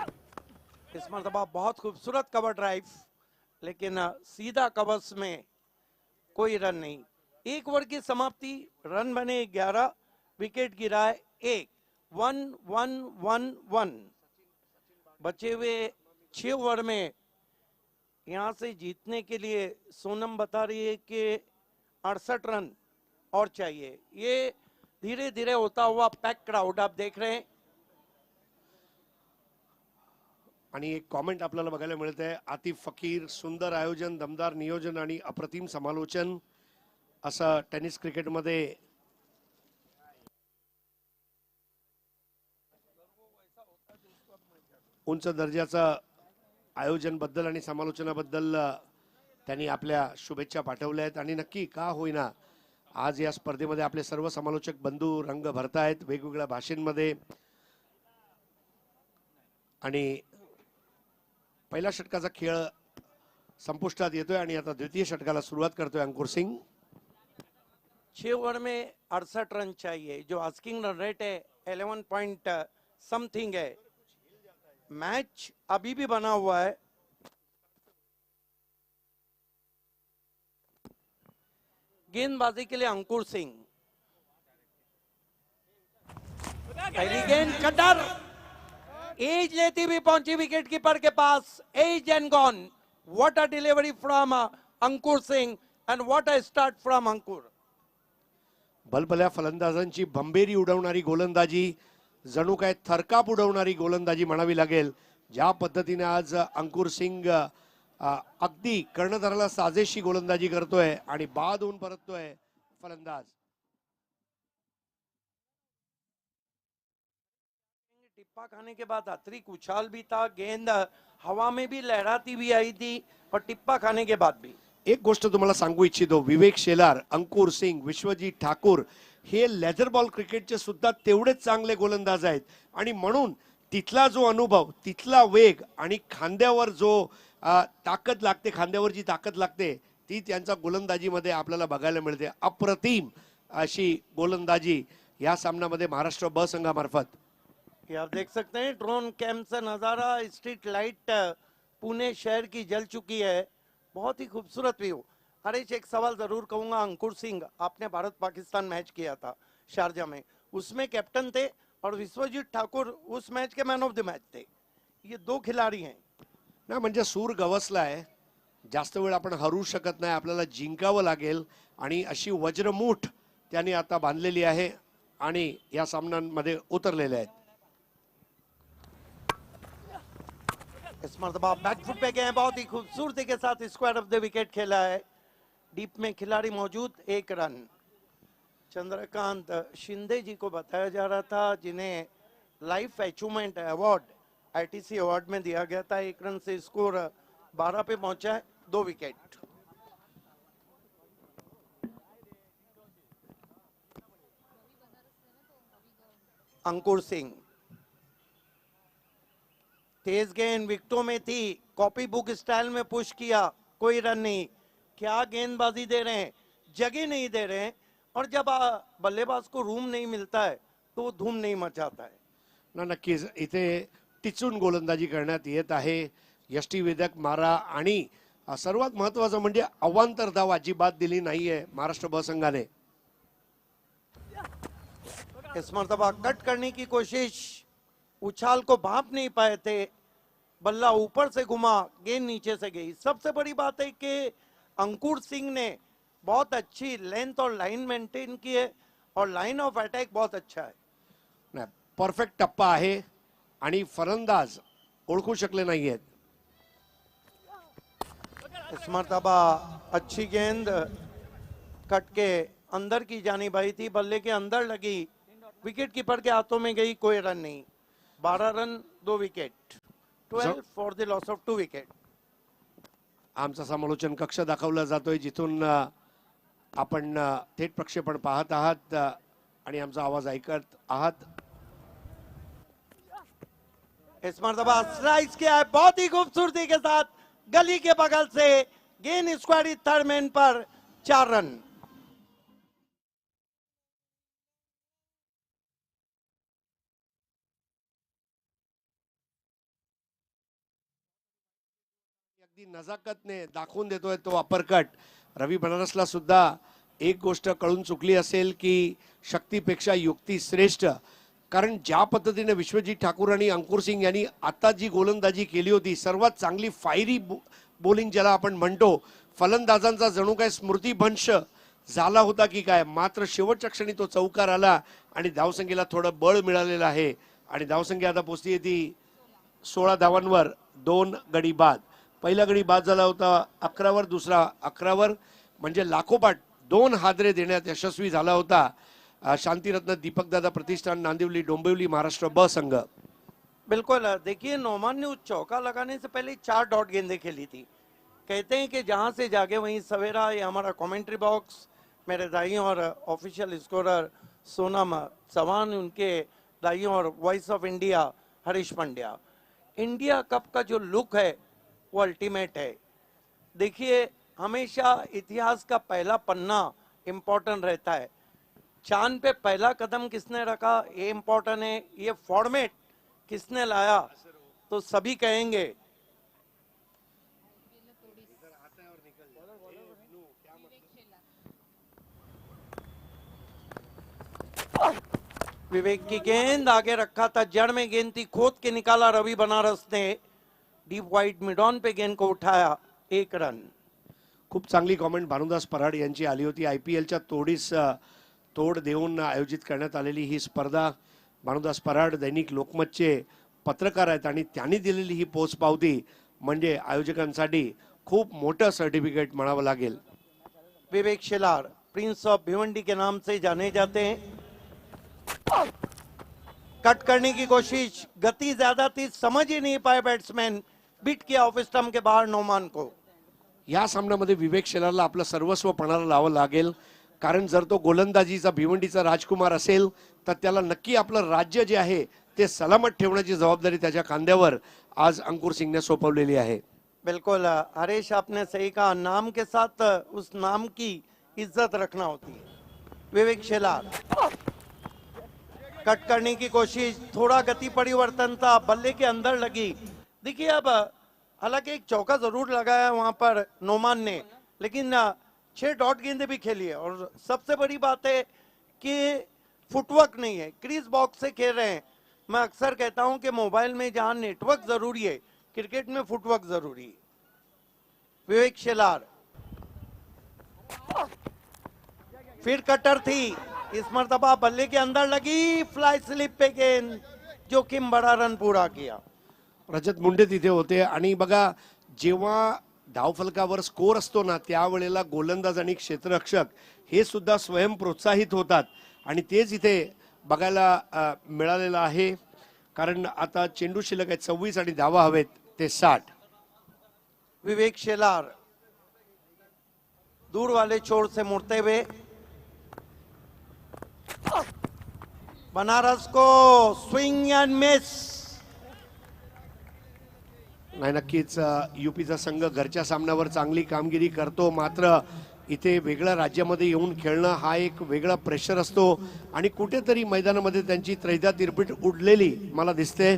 इस मरतबा बहुत खूबसूरत कवर ड्राइव, लेकिन सीधा कवर्स में कोई रन नहीं। एक ओवर की समाप्ति, रन बने 11, विकेट गिरा है 1। 1-1-1-1 बचे हुए 6 ओवर में यहां से जीतने के लिए सोनम बता रही है कि 68 रन और चाहिए। ये धीरे धीरे होता हुआ पैक क्राउड आप देख रहे हैं। आणि एक कॉमेंट आपल्याला बघायला मिळत आहे, आतिफ फकीर, सुंदर आयोजन, दमदार नियोजन आणि अप्रतिम समालोचन असं टेनिस क्रिकेटमध्ये उंच दर्जाचं आयोजन बद्दल आणि समालोचनाबद्दल त्यांनी आपल्या शुभेच्छा पाठवल्या आहेत. आणि नक्की का होईना आज या स्पर्धेमध्ये आपले सर्व समालोचक बंधू रंग भरतायत वेगवेगळ्या भाषेंमध्ये. आणि पहिल्या षटकाचा खेळ संपुष्टात येतोय आणि आता द्वितीय षटकाला सुरुवात करतोय अंकुर सिंग. 6 ओवर में 68 रन चाहिए, जो आस्किंग रन रेट है 11 पॉइंट समथिंग है। मैच अभी भी बना हुआ है। गेंदबाजी के लिए अंकुर सिंह, पहली गेंद कटर, एज लेती हुई पहुंची विकेट कीपर के पास, edge and gone. What a delivery from Ankur Singh and what a start from Ankur. भलभल्या फलंदाजांची भंबेरी उडवणारी गोलंदाजी, जणू काय थरकाप उडवणारी गोलंदाजी म्हणावी लागेल. ज्या पद्धतीने आज अंकुर सिंग अगदी कर्णधाराला साजेशी गोलंदाजी करतोय आणि बाद होऊन परततोय फलंदाज. टिप्पा खाने के बाद अतिरिक्त उछाल भी था, गेंद हवा में भी लहराती हुई आई थी और टिप्पा खाने के बाद भी। एक गोष्ट तुम्हाला सांगू इच्छितो, विवेक शेलार, अंकुर सिंग, विश्वजीत ठाकूर हे लेदर बॉल क्रिकेटचे सुद्धा तेवढेच चांगले गोलंदाज आहेत. आणि म्हणून तिथला जो अनुभव, तिथला वेग आणि खांद्यावर जो ताकद लागते, खांद्यावर जी ताकद लागते ती त्यांच्या गोलंदाजीमध्ये आपल्याला बघायला मिळते. अप्रतिम अशी गोलंदाजी या सामन्यामध्ये महाराष्ट्र ब संघामार्फत. ये आप देख सकते हैं ड्रोन कैम से नजारा, स्ट्रीट लाइट पुणे शहर की जल चुकी है, बहुत ही खूबसूरत व्यू। हरीश, एक सवाल जरूर कहूंगा, अंकुर सिंह, आपने भारत पाकिस्तान मैच किया था शारजा में, उसमें कैप्टन थे और विश्वजीत ठाकुर उस मैच के मैन ऑफ द मैच थे। ये 2 खिलाड़ी हैं ना, म्हणजे सूर गवसलाय, जास्त वेळ आपण हरू शकत नाही, आपल्याला जिंकावं लागेल. आणि अशी वज्रमूठ त्यांनी आता बांधलेली आहे आणि या सामन्यांमध्ये उतरलेले आहेत. इस मरतबा बैकफुट पे गए, बहुत ही खूबसूरती के साथ स्क्वायर ऑफ द विकेट खेला है। डीप में खिलाड़ी मौजूद, 1 रन। चंद्रकांत शिंदे जी को बताया जा रहा था, जिन्हें life achievement award ITC award में दिया गया था। 1 रन से स्कोर 12 पे पहुंचा है, 2 विकेट। अंकुर सिंह। तेज गेंद विकेटों में थी, कॉपी बुक स्टाइल में पुश किया, कोई रन नहीं। क्या गेंदबाजी दे रहे हैं, जगह नहीं दे रहे हैं, और जब बल्लेबाज को रूम नहीं मिलता है तो वो धूम नहीं मचाता है। ना नक्कीच इथे टिचून गोलंदाजी करण्यात येत आहे, यष्टीवेधक मारा आणि सर्वात महत्वाचं म्हणजे अवांतर धाव अजिबात दिली नाहीये महाराष्ट्र ब संघाने। इस मर्तबा कट करने की कोशिश, उछाल को भाप नहीं पाए थे, बल्ला ऊपर से घुमा, गेंद नीचे से गई। सबसे बड़ी बात है कि अंकुर सिंह ने बहुत अच्छी लेंथ और लाइन मेंटेन की है और लाइन ऑफ अटैक बहुत अच्छा है। नाही, परफेक्ट टप्पा आहे आणि फलंदाज ओळखू शकले नाहीयेत। इस मर्तबा अच्छी गेंद कट के अंदर की जानिब आई थी, बल्ले के अंदर लगी, विकेट कीपर के हाथों में गई, कोई रन नहीं। 12 run 2 wicket, 12 for the loss of 2 wicket. आमचा समालोचन कक्ष दाखवला जातोय जिथून आपण थेट प्रक्षेपण पाहत आहात आणि आमचा आवाज ऐकत आहात। इस मर्तबा स्लाइस किया है बहुत ही खूबसूरती के साथ, गली के बगल से गेंद स्क्वायरी थर्ड मैन पर, 4 रन। अगदी नजाकतने दाखवून देतोय तो अपरकट। रवी बनारसला सुद्धा एक गोष्ट कळून चुकली असेल की शक्तीपेक्षा युक्ती श्रेष्ठ, कारण ज्या पद्धतीने विश्वजीत ठाकूर आणि अंकुर सिंग यांनी आता जी गोलंदाजी केली होती, सर्वात चांगली फायरी बॉलिंग ज्याला आपण म्हणतो, फलंदाजांचा जणू काय स्मृतीभ्रंश झाला होता की काय। मात्र शेवटच्या क्षणी तो चौकार आला आणि धावसंख्येला थोडं बळ मिळालेलं आहे आणि धावसंख्या आता पोहोचली ती 16 धावांवर, 2 गडी बाद। पहिला गडी बाद झाला होता 11 वर, दुसरा 11 वर, म्हणजे लागोपाठ 2 हादरे देण्यात यशस्वी झाला होता शांतिरत्न दीपक दादा प्रतिष्ठान नांदिवली डोंबिवली महाराष्ट्र ब संघ। बिल्कुल, देखिए नोमान ने उस चौका लगाने से पहले 4 डॉट गेंदें खेली थी। कहते हैं कि जहां से जागे वहीं सवेरा। ये हमारा कमेंट्री बॉक्स, मेरे दाइयों और ऑफिशियल स्कोरर सोनम चौहान, उनके दाइयों और voice of India Harish Pandya. India cup का जो लुक है वो अल्टीमेट है। देखिए हमेशा इतिहास का पहला पन्ना इम्पोर्टेंट रहता है। चांद पे पहला कदम किसने रखा ये इम्पोर्टेंट है, ये फॉर्मेट किसने लाया तो सभी कहेंगे। विवेक की गेंद आगे रखा था, जड़ में गेंद थी, खोद के निकाला रवि बनारस ने, डीप वाइड मिड ऑन पे गेंद को उठाया, 1 रन। खूप चांगली कॉमेंट भानुदास पराड यांची आली होती। IPLच्या तोडीस तोड देऊन आयोजित करण्यात आलेली ही स्पर्धा, भानुदास पराड दैनिक लोकमतचे पत्रकार आहेत आणि त्यांनी दिलेली ही पोचपावती म्हणजे आयोजकांसाठी खूप मोठं सर्टिफिकेट म्हणावं लागेल। विवेक शिलार प्रिंस ऑफ भिवंडी के नाम से जाने जाते हैं। कट करने की कोशिश, गति ज्यादा थी, समझ ही नहीं पाए बैट्समैन, बीट किया ऑफ स्टंप के बाहर नोमान को। या सामन्यामध्ये विवेक शेलारला आपलं सर्वस्व पणाला लावावं लागेल, कारण जर तो गोलंदाजीचा भिवंडीचा राजकुमार असेल तर त्याला नक्की आपलं राज्य जे आहे ते सलामत ठेवण्याची जबाबदारी त्याच्या खांद्यावर आज अंकुर सिंगने सोपवलेली आहे। बिल्कुल हरीश, आपने सही कहा, नाम के साथ उस नाम की इज्जत रखना होती है। विवेक शेलार कट करने की कोशिश, थोड़ा गति परिवर्तन था, बल्ले के अंदर लगी। देखिए अब हालांकि एक चौका जरूर लगाया वहां पर नोमान ने, लेकिन 6 डॉट गेंदें भी खेली है। और सबसे बड़ी बात है कि फुटवर्क नहीं है, क्रीज बॉक्स से खेल रहे हैं। मैं अक्सर कहता हूं कि मोबाइल में जहां नेटवर्क जरूरी है, क्रिकेट में फुटवर्क जरूरी है। विवेक शेलार फिर कटर थी, इस मर्तबा बल्ले के अंदर लगी, फ्लाई स्लिप पे गेंद, जोखिम बड़ा रन पूरा किया। रजत मुंडे तिथे होते आणि बघा जेव्हा धावफलकावर स्कोर असतो ना त्यावेळेला गोलंदाज आणि क्षेत्ररक्षक हे सुद्धा स्वयं प्रोत्साहित होतात आणि तेच इथे बघायला मिळालेलं आहे, कारण आता चेंडू शिल्लक आहे 26 आणि धावा हवेत ते 60। विवेक शेलार दूर वाले छोर से मुड़ते हुए बनारस को स्विंग एंड मिस. नाही, नक्कीच युपीचा संघ घरच्या सामन्यावर चांगली कामगिरी करतो, मात्र इथे वेगळ्या राज्यामध्ये येऊन खेळणं हा एक वेगळा प्रेशर असतो आणि कुठेतरी मैदानामध्ये त्यांची त्रैदा तिरपीट उडलेली मला दिसते.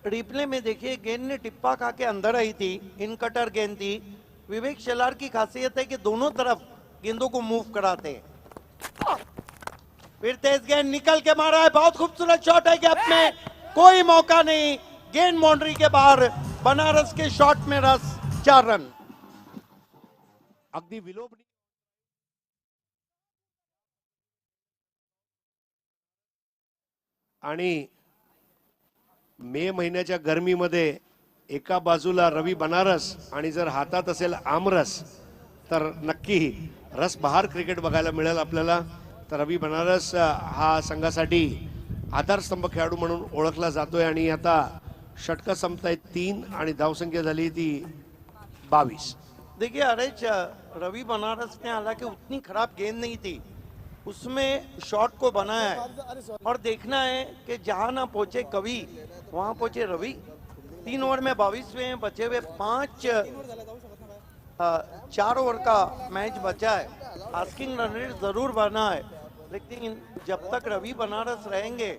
रिप्ले में देखिए गेंद ने टिप्पा खा के अंदर आई थी, इन कटर गेंद थी. विवेक शेलार की खासियत है कि दोनों तरफ गेंदों को मूव कराते हैं. फिर तेज गेंद निकल के मारा है, बहुत खूबसूरत शॉट है गैप में, कोई मौका नहीं, गेंद बाउंड्री के बाहर. बनारस के शॉट में रस, 4 रन. अगदी विलोप आणि मे महिन्याच्या गरमीमध्ये एका बाजूला रवी बनारस आणि जर हातात असेल आमरस तर नक्की रस बहार क्रिकेट बघायला मिळेल आपल्याला. तर रवी बनारस हा संघासाठी आधारस्तंभ खेळाडू म्हणून ओळखला जातोय आणि आता षटकं संपतायत 3 आणि धावसंख्या झाली ती 22. देखिए हरेश, रवि बनारस ने हालांकि उतनी खराब गेंद नहीं थी, उसमें शॉट को बनाया है और देखना है कि जहां ना पहुंचे कवि वहां पहुंचे रवि. 3 ओवर में 22वें, बचे हुए 4 ओवर का मैच बचा है. आस्किंग रन रेट जरूर बना है, लेकिन जब तक रवि बनारस रहेंगे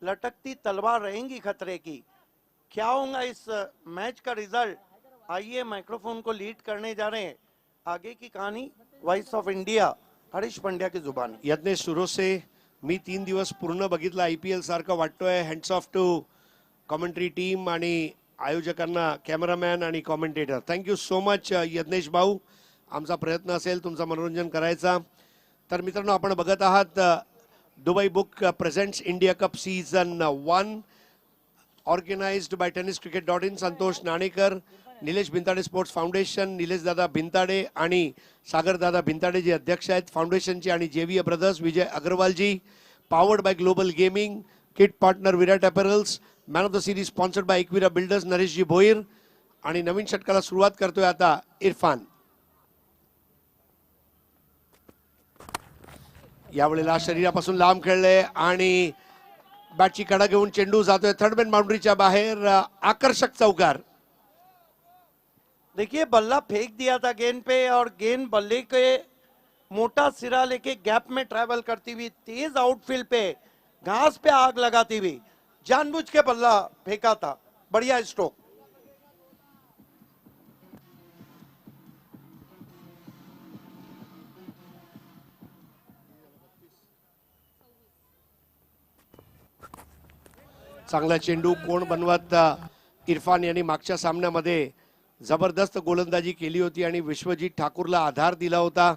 लटकती तलवार रहेंगी खतरे की. क्या होगा इस मैच का रिजल्ट, आइए माइक्रोफोन को लीड करने जा रहे हैं. आगे की कहानी voice of India Harish Pandya की जुबानी. यज्ञेश सुरोसे, मी 3 दिवस पूर्ण बघितला, IPL सारखं वाटतोय. Hands off to commentary team आणि आयोजकांना, कॅमेरामॅन आणि commentator. Thank you so much Yagnesh भाऊ. आमचा प्रयत्न असेल तुमचं मनोरंजन करायचा. तर मित्रांनो, आपण बघत आहात Dubai book presents India Cup season 1 organised by TennisCricket.in. Santosh Nanekar, Nilesh Bhintade sports foundation, Nilesh दादा भिंताडे आणि सागर दादा भिंताडे जे अध्यक्ष आहेत फाउंडेशनचे, आणि जेवीए ब्रदर्स विजय अग्रवालजी. Powered by global gaming, kit partner Virat apparels, man of the series sponsored by Equira builders नरेशजी भोईर. आणि नवीन षटकाला सुरुवात करतोय आता इरफान. यावेळेला शरीरापासून लांब खेळले आणि बॅटची कडा घेऊन चेंडू जातोय थर्ड मॅन बाउंड्रीच्या बाहेर. आकर्षक चौकार. देखिए बल्ला फेंक दिया था गेंद पे और गेंद बल्ले के मोटा सिरा लेके गैप में ट्रैवल करती हुई तेज आउटफील्ड पे घास पे आग लगाती हुई जानबूझ के बल्ला फेंका था. बढ़िया स्ट्रोक. चांगला चेंडू कोण बनवत इरफान यांनी मागच्या सामन्यामध्ये जबरदस्त गोलंदाजी केली होती आणि विश्वजीत ठाकूरला आधार दिला होता.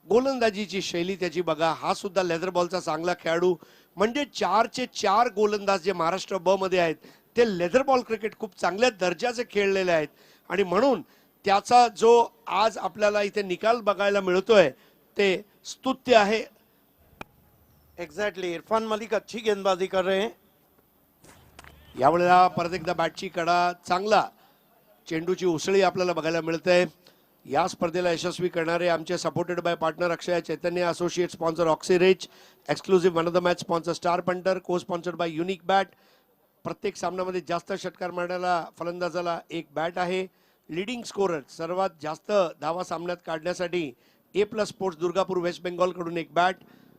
गोलंदाजीची शैली त्याची बघा. हा सुद्धा लेदर बॉलचा चांगला खेळाडू. म्हणजे 4चे 4 गोलंदाज जे महाराष्ट्र ब मध्ये आहेत ते लेदर बॉल क्रिकेट खूप चांगल्या दर्जाचे खेळलेले आहेत आणि म्हणून त्याचा जो आज आपल्याला इथे निकाल बघायला मिळतोय ते स्तुत्य आहे. एग्जैक्टली, इरफान मलिक अच्छी गेंदबाजी कर रहे हैं. यावेळेला परत एकदा बॅटची कडा, चांगला चेंडूची उसळी आपल्याला बघायला मिळते. या स्पर्धेला यशस्वी करणारे आमचे supported by partner Akshay Chaitanya, associate sponsor Oxyrich, exclusive man of the match sponsor star punter, co sponsored by unique bat. प्रत्येक सामन्यामध्ये जास्त षटकार मारणाऱ्या फलंदाजाला एक बॅट आहे. लीडिंग स्कोरर, सर्वात जास्त धावा सामन्यात काढण्यासाठी A+ स्पोर्ट्स दुर्गापूर वेस्ट बेंगॉल कडून एक बॅट.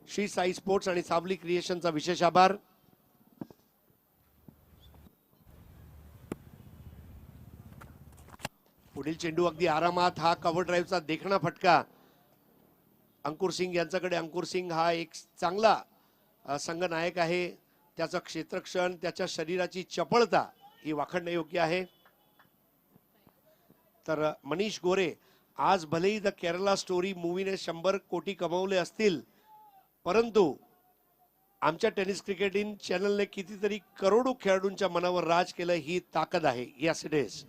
श्री साई स्पोर्ट्स आणि सावली क्रिएशनचा विशेष आभार. पुढील चेंडू अगदी आरामात. हा कव्हर ड्राईव्हचा देखणा फटका अंकुर सिंग यांच्याकडे. अंकुर सिंग हा एक चांगला संघनायक आहे. त्याचं क्षेत्रक्षण, त्याच्या शरीराची चपळता ही वाखाणणे योग्य आहे. तर मनीष गोरे, आज भलेही द केरला स्टोरी मूवीने 100 कोटी कमवले असतील, परंतु आमच्या टेनिस क्रिकेट इन चॅनलने कितीतरी करोडो खेळाडूंच्या मनावर राज केलं, ही ताकद आहे. Yes it is.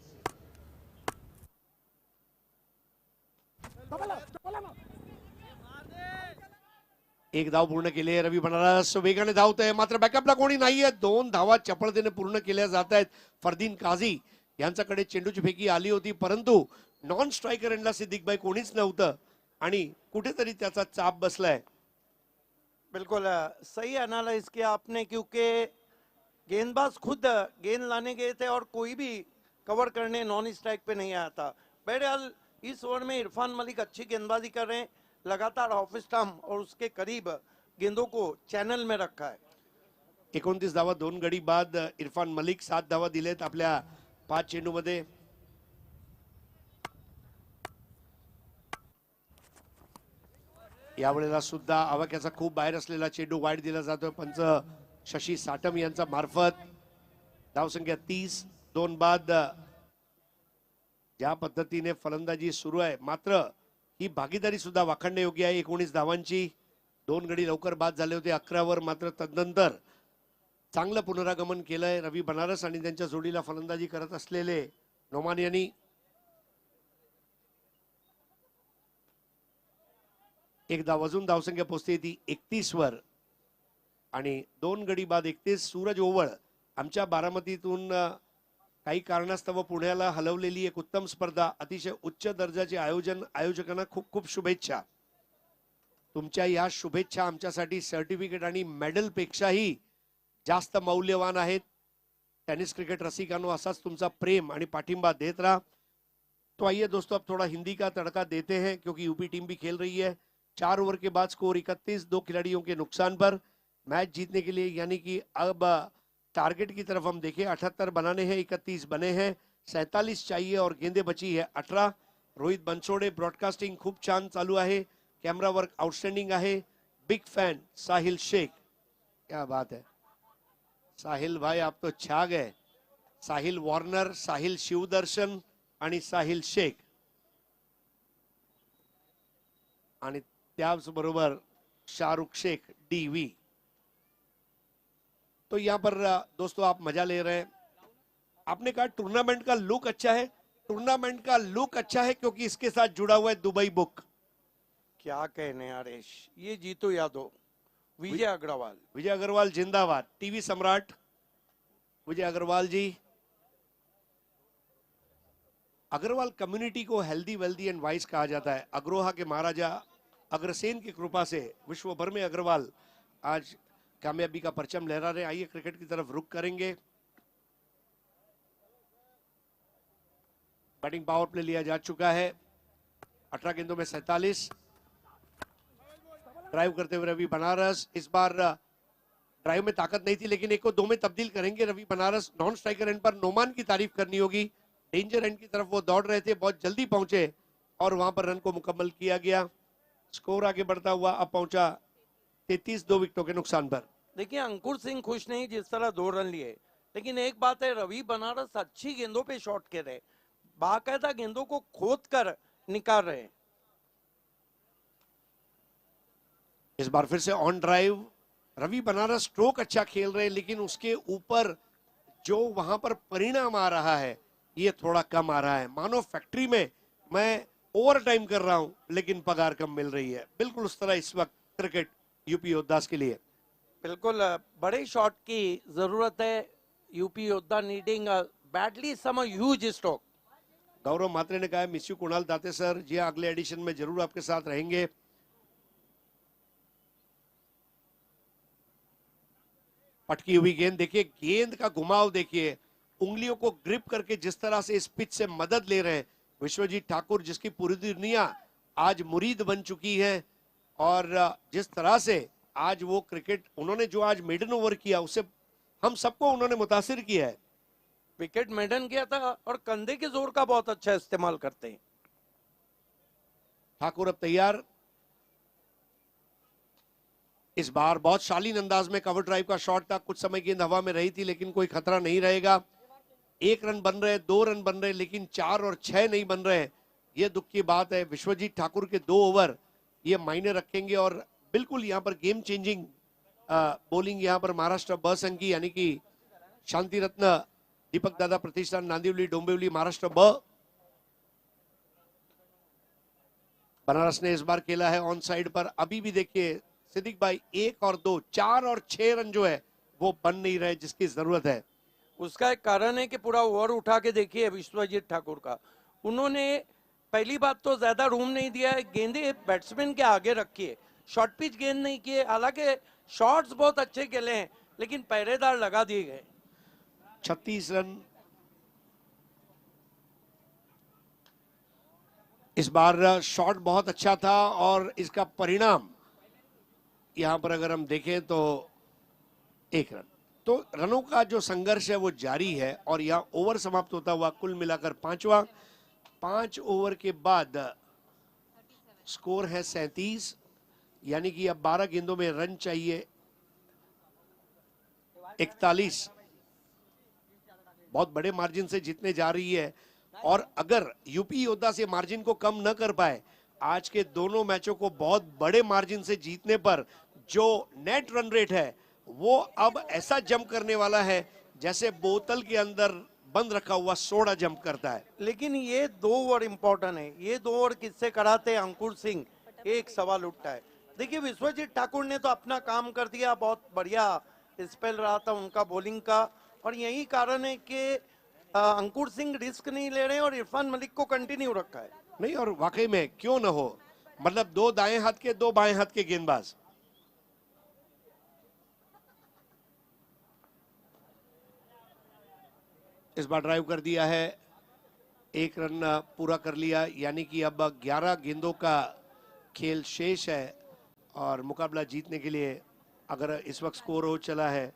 एक धाव पूर्ण केली आहे. रवी बनारस वेगाने धावतोय, मात्र बॅकअपला कोणी नाहीये. 2 धावा चपळतेने पूर्ण केल्या जात आहेत. फरदीन काझी यांच्याकडे चेंडूची फेकी आली होती, परंतु नॉन स्ट्रायकर एंडला सिद्दीक भाई कोणीच नव्हतं आणि कुठेतरी त्याचा चाप बसलाय. बिल्कुल सही एनालाइज किया आपने, क्योंकि गेंदबाज खुद गेंद लाने गए थे और कोई भी कवर करने नॉन स्ट्राइक पे नहीं आया था। बहरहाल इस ओवर में इरफान मलिक अच्छी गेंदबाजी कर रहे हैं, लगातार ऑफ स्टंप और उसके करीब गेंदों को चॅनल में रखा है। 29 धावा 2 गडी बाद इरफान मलिक 7 धावा दिलेत आपल्या 5 चेंडूमध्ये. यावेळेला सुद्धा आवाक्याचा खूप बाहेर असलेला चेंडू वाईड दिला जातोय पंच शशी साटम यांचा मार्फत. धावसंख्या 30 2 बाद. ज्या पद्धतीने फलंदाजी सुरू आहे, मात्र ही भागीदारी सुद्धा वाखाणण्यायोग्य आहे. 19 धावांची 2 गडी लवकर बाद झाले होते 11 वर, मात्र तदनंतर चांगलं पुनरागमन केलंय रवी बनारस आणि त्यांच्या जोडीला फलंदाजी करत असलेले नोमान यांनी. एकदा वाजून धावसंख्या पोहोचते ती 31 वर आणि 2 गडी बाद 31. सूरज ओवळ आमच्या बारामतीतून काही कारणास्तव पुण्याला हलवलेली एक उत्तम स्पर्धा, अतिशय उच्च दर्जाचे आयोजन. आयोजकांना खूप खूप शुभेच्छा. तुमच्या या शुभेच्छा आमच्यासाठी सर्टिफिकेट आणि मेडल पेक्षाही जास्त मौल्यवान आहेत. टेनिस क्रिकेट रसिकांनो, असाच तुमचा प्रेम आणि पाठिंबा देत रहा. तो आइए दोस्तों, अब थोड़ा हिंदी का तड़का देते हैं क्योंकि यूपी टीम भी खेल रही है. 4 ओवर के बाद स्कोर 31, 2 खिलाड़ियों के नुकसान पर. मैच जीतने के लिए यानी कि अब टारगेट की तरफ हम देखें, 78 बनाने हैं, 31 बने हैं, 47 चाहिए और गेंदे बची है 18. रोहित बनसोडे, ब्रॉडकास्टिंग खूप छान चालू आहे, कैमरा वर्क आउटस्टैंडिंग आहे. बिग फैन साहिल शेख, क्या बात है साहिल भाई, आप तो छा गए. साहिल वॉर्नर, साहिल शिवदर्शन आणि साहिल शेख, आणि त्याचबरोबर शाहरुख शेख डीवी. तो यहाँ पर दोस्तों आप मजा ले रहे हैं. आपने कहा टूर्नामेंट का लुक अच्छा है. टूर्नामेंट का लुक अच्छा है क्योंकि इसके साथ जुड़ा हुआ है दुबई बुक. क्या कहने आरेश, ये जीतो यादव, विजय अग्रवाल. विजय अग्रवाल जिंदाबाद. टीवी सम्राट विजय अग्रवाल जी. अग्रवाल कम्युनिटी को हेल्दी वेल्दी एंड वाइज कहा जाता है. अग्रोहा के महाराजा अग्रसेन की कृपा से विश्व भर में अग्रवाल आज कामयाबी का परचम लहरा रहे. आइए क्रिकेट की तरफ रुख करेंगे. बैटिंग पावर प्ले लिया जा चुका है. 18 गेंदों में 47. ड्राइव करते हुए रवि बनारस. इस बार ड्राइव में ताकत नहीं थी, लेकिन 1 को 2 में तब्दील करेंगे Ravi Banaras. Non striker end पर नोमान की तारीफ करनी होगी. डेंजर एंड की तरफ वो दौड़ रहे थे, बहुत जल्दी पहुंचे और वहां पर रन को मुकम्मल किया गया. स्कोर आगे बढ़ता हुआ अब पहुंचा 33, 2 विकेटों के नुकसान पर. देखिए अंकुर सिंह खुश नहीं जिस तरह 2 रन लिए, लेकिन एक बात है, रवि बनारस अच्छी गेंदों पे शॉट कर रहे, बाकायदा गेंदों को खोद कर निकाल रहे. इस बार फिर से on drive Ravi Banaras. Stroke अच्छा खेल रहे, लेकिन उसके ऊपर जो वहां पर परिणाम आ रहा है ये थोड़ा कम आ रहा है. मानो फैक्ट्री में मैं ओवर टाइम कर रहा हूं लेकिन पगार कम मिल रही है. बिल्कुल उस तरह इस वक्त क्रिकेट यूपी योद्धास के लिए. बिल्कुल बड़े शॉट की जरूरत है. UP Yoddha needing badly some huge stroke. Gaurav Mhatre ने कहा है miss you Kunal Date sir. जी हाँ, अगले एडिशन में जरूर आपके साथ रहेंगे. पटकी हुई गेंद देखिए, गेंद का घुमाव देखिए, उंगलियों को ग्रिप करके जिस तरह से इस पिच से मदद ले रहे हैं विश्वजीत ठाकुर, जिसकी पूरी दुनिया आज मुरीद बन चुकी है. और जिस तरह से आज वो क्रिकेट उन्होंने जो आज मेडन ओवर किया, उससे हम सबको उन्होंने मुतासिर किया है. विकेट मेडन किया था और कंधे के जोर का बहुत अच्छा इस्तेमाल करते हैं. ठाकुर अब तैयार. इस बार बहुत शालीन अंदाज में कवर ड्राइव का शॉट था. कुछ समय गेंद हवा में रही थी लेकिन कोई खतरा नहीं रहेगा. 1 रन बन रहे, 2 रन बन रहे, लेकिन 4 और 6 नहीं बन रहे. ये दुख की बात है. विश्वजीत ठाकुर के 2 ओवर ये मायने रखेंगे और बिल्कुल यहाँ पर गेम चेंजिंग बॉलिंग यहाँ पर महाराष्ट्र ब संघ की, यानी कि शांति रत्न दीपक दादा प्रतिष्ठान नांदिवली डोंबिवली महाराष्ट्र ब. बनारस ने इस बार खेला है ऑन साइड पर. अभी भी देखिए सिद्दीक भाई, 1 और 2, 4 और 6 रन जो है वो बन नहीं रहे जिसकी जरूरत है. उसका एक कारण है कि पूरा ओवर उठा के देखिए विश्वजीत ठाकुर का. उन्होंने पहली बात तो ज्यादा रूम नहीं दिया है, गेंदे बैट्समैन के आगे रखी है. शॉर्ट पिच गेंद नहीं किए, हालांकि शॉट्स बहुत अच्छे खेले हैं लेकिन पहरेदार लगा दिए गए। 36 रन इस बार शॉट बहुत अच्छा था और इसका परिणाम यहां पर अगर हम देखें तो 1 रन। तो रनों का जो संघर्ष है वो जारी है और यहां ओवर समाप्त होता हुआ कुल मिलाकर 5वां। 5 ओवर के बाद स्कोर है 37, यानी कि अब 12 गेंदों में रन चाहिए 41। बहुत बड़े मार्जिन से जीतने जा रही है और अगर यूपी योद्धा से मार्जिन को कम न कर पाए, आज के दोनों मैचों को बहुत बड़े मार्जिन से जीतने पर जो नेट रन रेट है वो अब ऐसा जंप करने वाला है जैसे बोतल के अंदर बंद रखा हुआ सोडा जंप करता है। लेकिन ये 2 ओवर इंपॉर्टेंट है, ये 2 ओवर किससे कराते हैं अंकुर सिंह, एक सवाल उठता है। देखिए विश्वजीत ठाकुर ने तो अपना काम कर दिया, बहुत बढ़िया स्पेल रहा था उनका बॉलिंग का, और यही कारण है कि अंकुर सिंह रिस्क नहीं ले रहे हैं और इरफान मलिक को कंटिन्यू रखा है। नहीं, और वाकई में क्यों न हो, मतलब 2 दाएं हाथ के 2 बाएं हाथ के गेंदबाज। इस बार ड्राइव कर दिया है, 1 रन पूरा कर लिया, यानी कि अब 11 गेंदों का खेल शेष है और मुकाबला जीतने के लिए अगर इस वक्त स्कोर हो चला है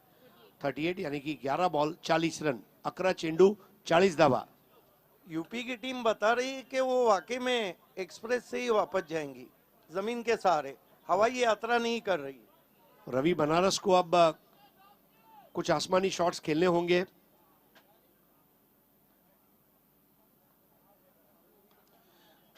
38, यानी कि 11 बॉल 40 रन, 11 चेंडू 40 धावा। यूपी की टीम बता रही है कि वो वाकई में एक्सप्रेस से ही वापस जाएंगी, जमीन के सहारे, हवाई यात्रा नहीं कर रही। रवि बनारस को अब कुछ आसमानी शॉट्स खेलने होंगे।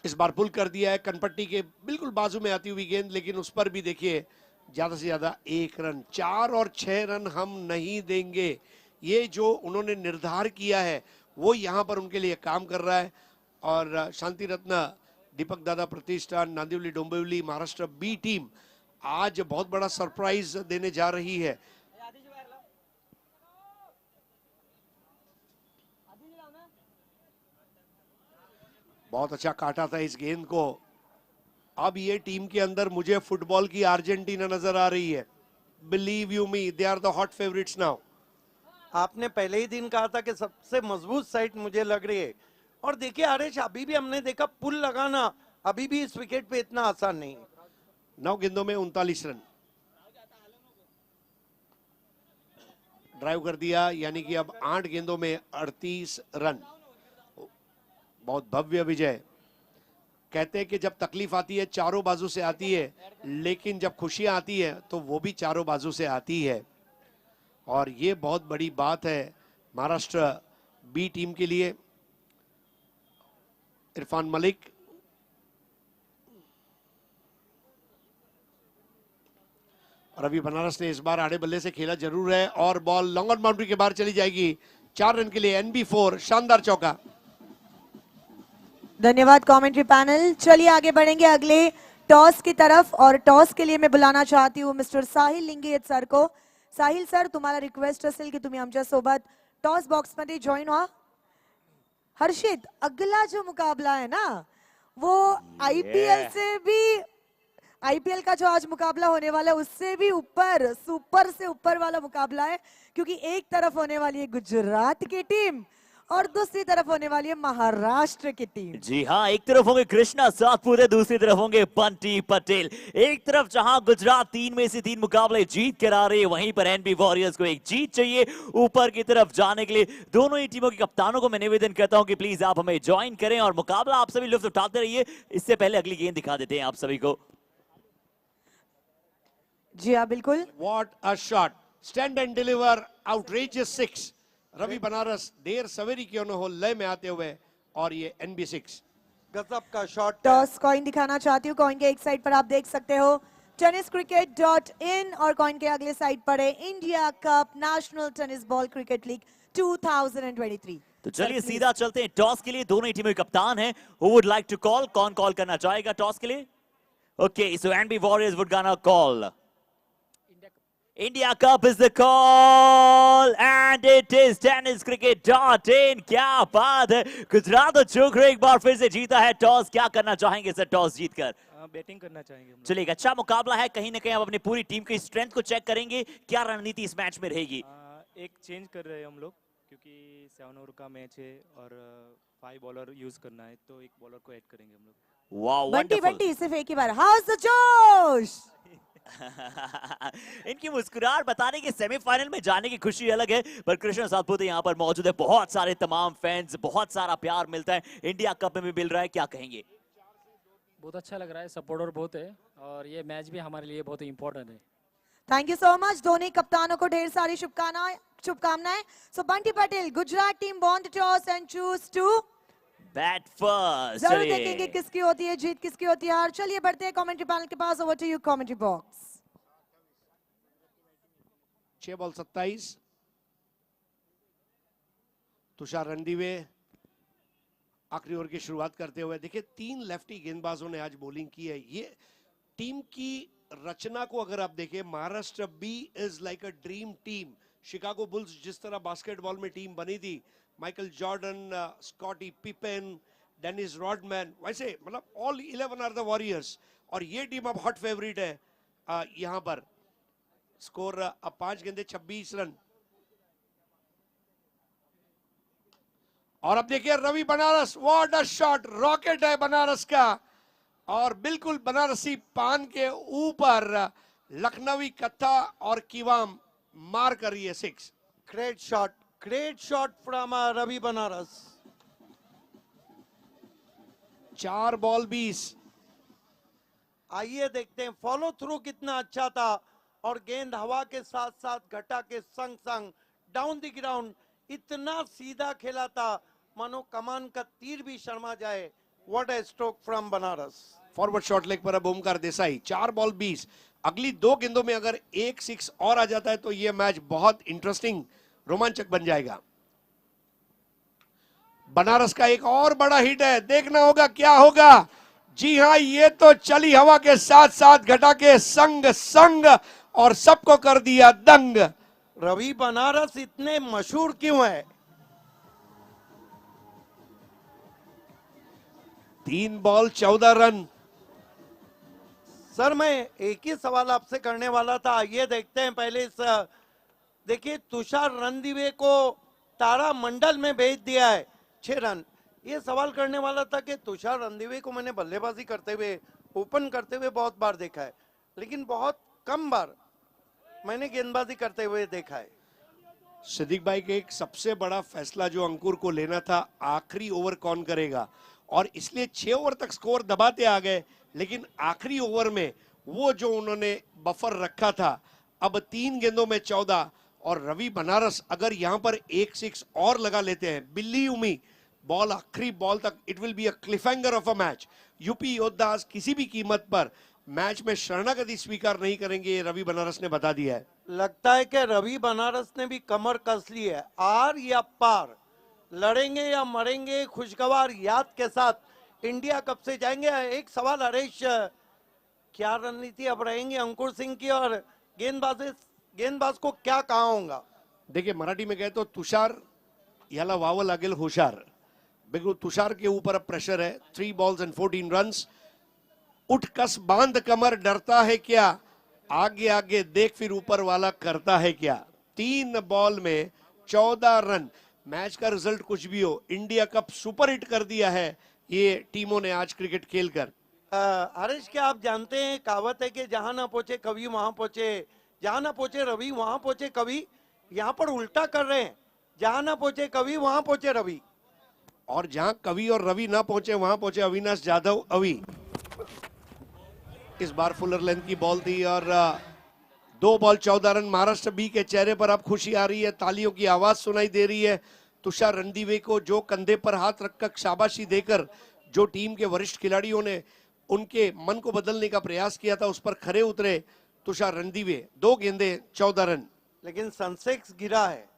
इस बार पुल कर दिया है, कनपट्टी के बिल्कुल बाजू में आती हुई गेंद, लेकिन उस पर भी देखिए ज्यादा से ज्यादा 1 रन। 4 और 6 रन हम नहीं देंगे, ये जो उन्होंने निर्धार किया है वो यहाँ पर उनके लिए काम कर रहा है। और शांति रत्न, दीपक दादा प्रतिष्ठान, नांदिवली डोंबिवली महाराष्ट्र बी टीम आज बहुत बड़ा सरप्राइज देने जा रही है। बहुत अच्छा काटा था इस गेंद को। अब ये टीम के अंदर मुझे फुटबॉल की अर्जेंटीना नजर आ रही है। Believe you me, they are the hot favourites now. आपने पहले ही दिन कहा था कि सबसे मजबूत साइड मुझे लग रही है, और देखिए आरेश, अभी भी हमने देखा पुल लगाना अभी भी इस विकेट पे इतना आसान नहीं है। 9 गेंदों में 39 रन ड्राइव कर दिया, यानी कि अब 8 गेंदों में 38 रन। बहुत भव्य विजय। कहते हैं कि जब तकलीफ आती है चारों बाजू से आती है, लेकिन जब खुशियां आती है तो वो भी चारों बाजू से आती है, और ये बहुत बड़ी बात है महाराष्ट्र बी टीम के लिए। इरफान मलिक, रवि बनारस ने इस बार आड़े बल्ले से खेला जरूर है और बॉल लॉन्ग ऑन बाउंड्री के बाहर चली जाएगी। 4 रन के लिए NB4, शानदार चौका। धन्यवाद कमेंट्री पैनल। चलिए आगे बढ़ेंगे अगले टॉस की तरफ, और टॉस के लिए मैं बुलाना चाहती हूँ मिस्टर साहिल लिंगेत सर को। साहिल सर, तुम्हाला रिक्वेस्ट असेल की तुम्ही आमच्या सोबत टॉस बॉक्स मध्ये जॉइन व्हा। हर्षित, अगला जो मुकाबला है ना वो आईपीएल से भी, आईपीएल का जो आज मुकाबला होने वाला है उससे भी ऊपर, सुपर से ऊपर वाला मुकाबला है, क्योंकि एक तरफ होने वाली है गुजरात की टीम और दूसरी तरफ होने वाली है महाराष्ट्र की टीम। जी हाँ, एक तरफ होंगे कृष्णा सातपुते, दूसरी तरफ होंगे बंटी पटेल। एक तरफ जहां गुजरात 3 में से 3 मुकाबले जीत कर आ रही है, वहीं पर एनबी वॉरियर्स को एक जीत चाहिए ऊपर की तरफ जाने के लिए। दोनों ही टीमों के कप्तानों को मैं निवेदन करता हूं कि प्लीज आप हमें ज्वाइन करें और मुकाबला आप सभी लुत्फ उठाते रहिए। इससे पहले अगली गेंद दिखा देते हैं आप सभी को। जी हाँ, बिल्कुल। What a shot! Stand and deliver, outrageous 6। Ravi Banaras देर सवेरी क्यों न हो लय में आते हुए, और ये NB6 गजब का शॉट। टॉस कॉइन दिखाना चाहती हूँ। कॉइन के एक साइड पर आप देख सकते हो TennisCricket.in और कॉइन के अगले साइड पर है India cup national tennis ball cricket league 2023। तो चलिए सीधा चलते हैं टॉस के लिए। दोनों ही टीमों के कप्तान हैं। Who would like to call? कौन कॉल करना चाहेगा टॉस के लिए? Okay, so NB Warriors would gonna call. India Cup is the call and it is TennisCricket.in। क्या बात है, गुजरात और छोकरे एक बार फिर से जीता है टॉस। क्या करना चाहेंगे सर टॉस जीतकर? बैटिंग करना चाहेंगे हम लोग। चलिए, एक अच्छा मुकाबला है, कहीं ना कहीं हम अपनी पूरी टीम की स्ट्रेंथ को चेक करेंगे, क्या रणनीति इस मैच में रहेगी। एक चेंज कर रहे हैं हम लोग क्योंकि 7 ओवर का मैच है और 5 बॉलर यूज करना है, तो एक बॉलर को ऐड करेंगे हम लोग। वाह, बंटी वंडरफुल। बंटी सिर्फ एक ही बार, हाउस द जोश। इनकी मुस्कुराहट बताने की सेमीफाइनल में जाने की खुशी अलग है, पर कृष्ण सातपुते यहाँ पर मौजूद है, बहुत सारे तमाम फैंस, बहुत सारा प्यार मिलता है, इंडिया कप में भी मिल रहा है, क्या कहेंगे। बहुत अच्छा लग रहा है, सपोर्टर बहुत है और ये मैच भी हमारे लिए बहुत इंपॉर्टेंट है। थैंक यू सो मच, दोनों कप्तानों को ढेर सारी शुभकामनाएं। So Bunty Patel, Gujarat team won the toss and choose to bat first. जरूर देखेंगे किसकी होती है जीत, किसकी होती है हार। चलिए बढ़ते हैं कमेंट्री पैनल के पास, over to you commentary box. 6 ball 27। Tushar Randive आखिरी ओवर की शुरुआत करते हुए, देखिए 3 लेफ्टी गेंदबाजों ने आज बॉलिंग की है। ये टीम की रचना को अगर आप देखें, Maharashtra B is like a dream team. Chicago Bulls जिस तरह बास्केटबॉल में टीम बनी थी, Michael Jordan, Scottie Pippen, Dennis Rodman, वैसे मतलब ऑल 11 आर द वॉरियर्स। और ये टीम अब हॉट फेवरेट है यहां पर। स्कोर अब 5 गेंदे 26 रन। और अब देखिए Ravi Banaras, what a shot, rocket है बनारस का, और बिल्कुल बनारसी पान के ऊपर लखनवी कत्था और कीवाम मार कर रही है 6। Great shot from Ravi Banaras. 4 ball 20। आइए देखते हैं फॉलो थ्रू कितना अच्छा था, और गेंद हवा के साथ साथ घटा के संग संग डाउन द ग्राउंड इतना सीधा खेला था मानो कमान का तीर भी शर्मा जाए। What a stroke from Banaras. Forward shot leg पर अब ओमकार देसाई। 4 बॉल 20। अगली 2 गेंदों में अगर 1 6 और आ जाता है तो यह मैच बहुत इंटरेस्टिंग, रोमांचक बन जाएगा। बनारस का एक और बड़ा हिट है, देखना होगा क्या होगा। जी हां, ये तो चली हवा के साथ साथ घटा के संग संग और सबको कर दिया दंग। रवि बनारस इतने मशहूर क्यों है? 3 बॉल 14 रन। सर मैं एक ही सवाल आपसे करने वाला था, ये देखते हैं पहले इस देखिए तुषार रणदीवे को तारा मंडल में भेज दिया है 6 रन। ये सवाल करने वाला था कि तुषार रणदीवे को मैंने बल्लेबाजी करते हुए, ओपन करते हुए बहुत बार देखा है, लेकिन बहुत कम बार मैंने गेंदबाजी करते हुए देखा है। सिद्दीक भाई के एक सबसे बड़ा फैसला जो अंकुर को लेना था, आखिरी ओवर कौन करेगा, और इसलिए 6 ओवर तक स्कोर दबाते आ गए, लेकिन आखिरी ओवर में वो जो उन्होंने बफर रखा था, अब 3 गेंदों में 14। और रवि बनारस अगर यहां पर 1 6 और लगा लेते हैं, बिलीव मी, बॉल आखिरी बॉल तक it will be a cliffhanger of a match. UP Yoddha किसी भी कीमत पर मैच में शरणागति स्वीकार नहीं करेंगे, रवि बनारस ने बता दिया है। लगता है कि रवि बनारस ने भी कमर कस ली है। आर या पार, लड़ेंगे या मरेंगे, खुशगवार याद के साथ इंडिया कप से जाएंगे। एक सवाल हरीश, क्या रणनीति अब रहेंगी अंकुर सिंह की, और गेंदबाज को क्या कहा होगा? देखिए मराठी में कहे तो तुषार याला वाव लागेल हुशार। बिल्कुल तुषार के ऊपर अब प्रेशर है। 3 बॉल्स एंड 14 रन्स। उठ कस बांध कमर, डरता है क्या, आगे आगे देख फिर ऊपर वाला करता है क्या। 3 बॉल में 14 रन। मैच का रिजल्ट कुछ भी हो, इंडिया कप सुपर हिट कर दिया है ये टीमों ने आज क्रिकेट खेलकर। हरीश, क्या आप जानते हैं कहावत है कि जहां ना पहुंचे कवि वहां पहुंचे, जहां ना पहुंचे रवि वहां पहुंचे कवि। यहां पर उल्टा कर रहे हैं, जहां ना पहुंचे कवि वहां पहुंचे रवि। और जहां कवि और रवि ना पहुंचे वहां पहुंचे अविनाश जाधव अवि। इस बार फुलर लेंथ की बॉल थी और 2 बॉल 14 रन। महाराष्ट्र बी के चेहरे पर अब खुशी आ रही है, तालियों की आवाज सुनाई दे रही है। तुषार रणदीवे को जो कंधे पर हाथ रखकर शाबाशी देकर जो टीम के वरिष्ठ खिलाड़ियों ने उनके मन को बदलने का प्रयास किया था, उस पर खरे उतरे तुषार रणदीवे। 2 गेंदे 14 रन। लेकिन सेंसेक्स गिरा है।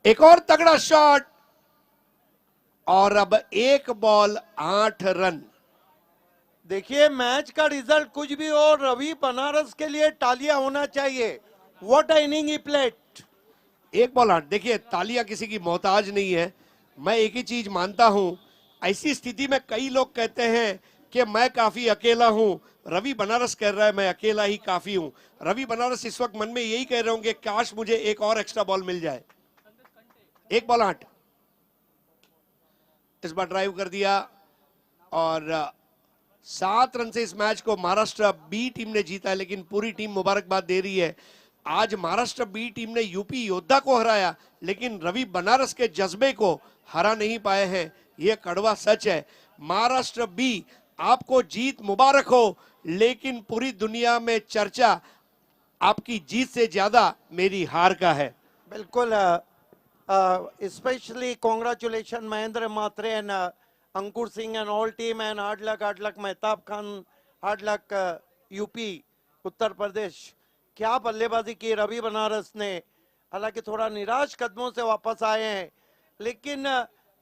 एक और तगड़ा शॉट, और अब 1 बॉल 8 रन। देखिए मैच का रिजल्ट कुछ भी हो, रवि बनारस के लिए तालियां होना चाहिए। What a inning he played. 1 ball 8। देखिए तालियां किसी की मोहताज नहीं है। मैं एक ही चीज मानता हूं, ऐसी स्थिति में कई लोग कहते हैं कि मैं काफी अकेला हूं। रवि बनारस कह रहा है मैं अकेला ही काफी हूं। रवि बनारस इस वक्त मन में यही कह रहे होंगे काश मुझे एक और एक्स्ट्रा बॉल मिल जाए। 1 बॉल 8 इस बार ड्राइव कर दिया और 7 रन से इस मैच को महाराष्ट्र बी टीम ने जीता है, लेकिन पूरी टीम मुबारकबाद दे रही है। आज महाराष्ट्र बी टीम ने यूपी योद्धा को हराया, लेकिन रवि बनारस के जज्बे को हरा नहीं पाए हैं। यह कड़वा सच है। महाराष्ट्र बी, आपको जीत मुबारक हो, लेकिन पूरी दुनिया में चर्चा आपकी जीत से ज्यादा मेरी हार का है। बिल्कुल, specially congratulation Mahendra Matre and Ankur Singh and all team and hard luck Mehtab Khan, hard luck UP Uttar Pradesh. क्या बल्लेबाजी की रवि बनारस ने, हालांकि थोड़ा निराश कदमों से वापस आए हैं, लेकिन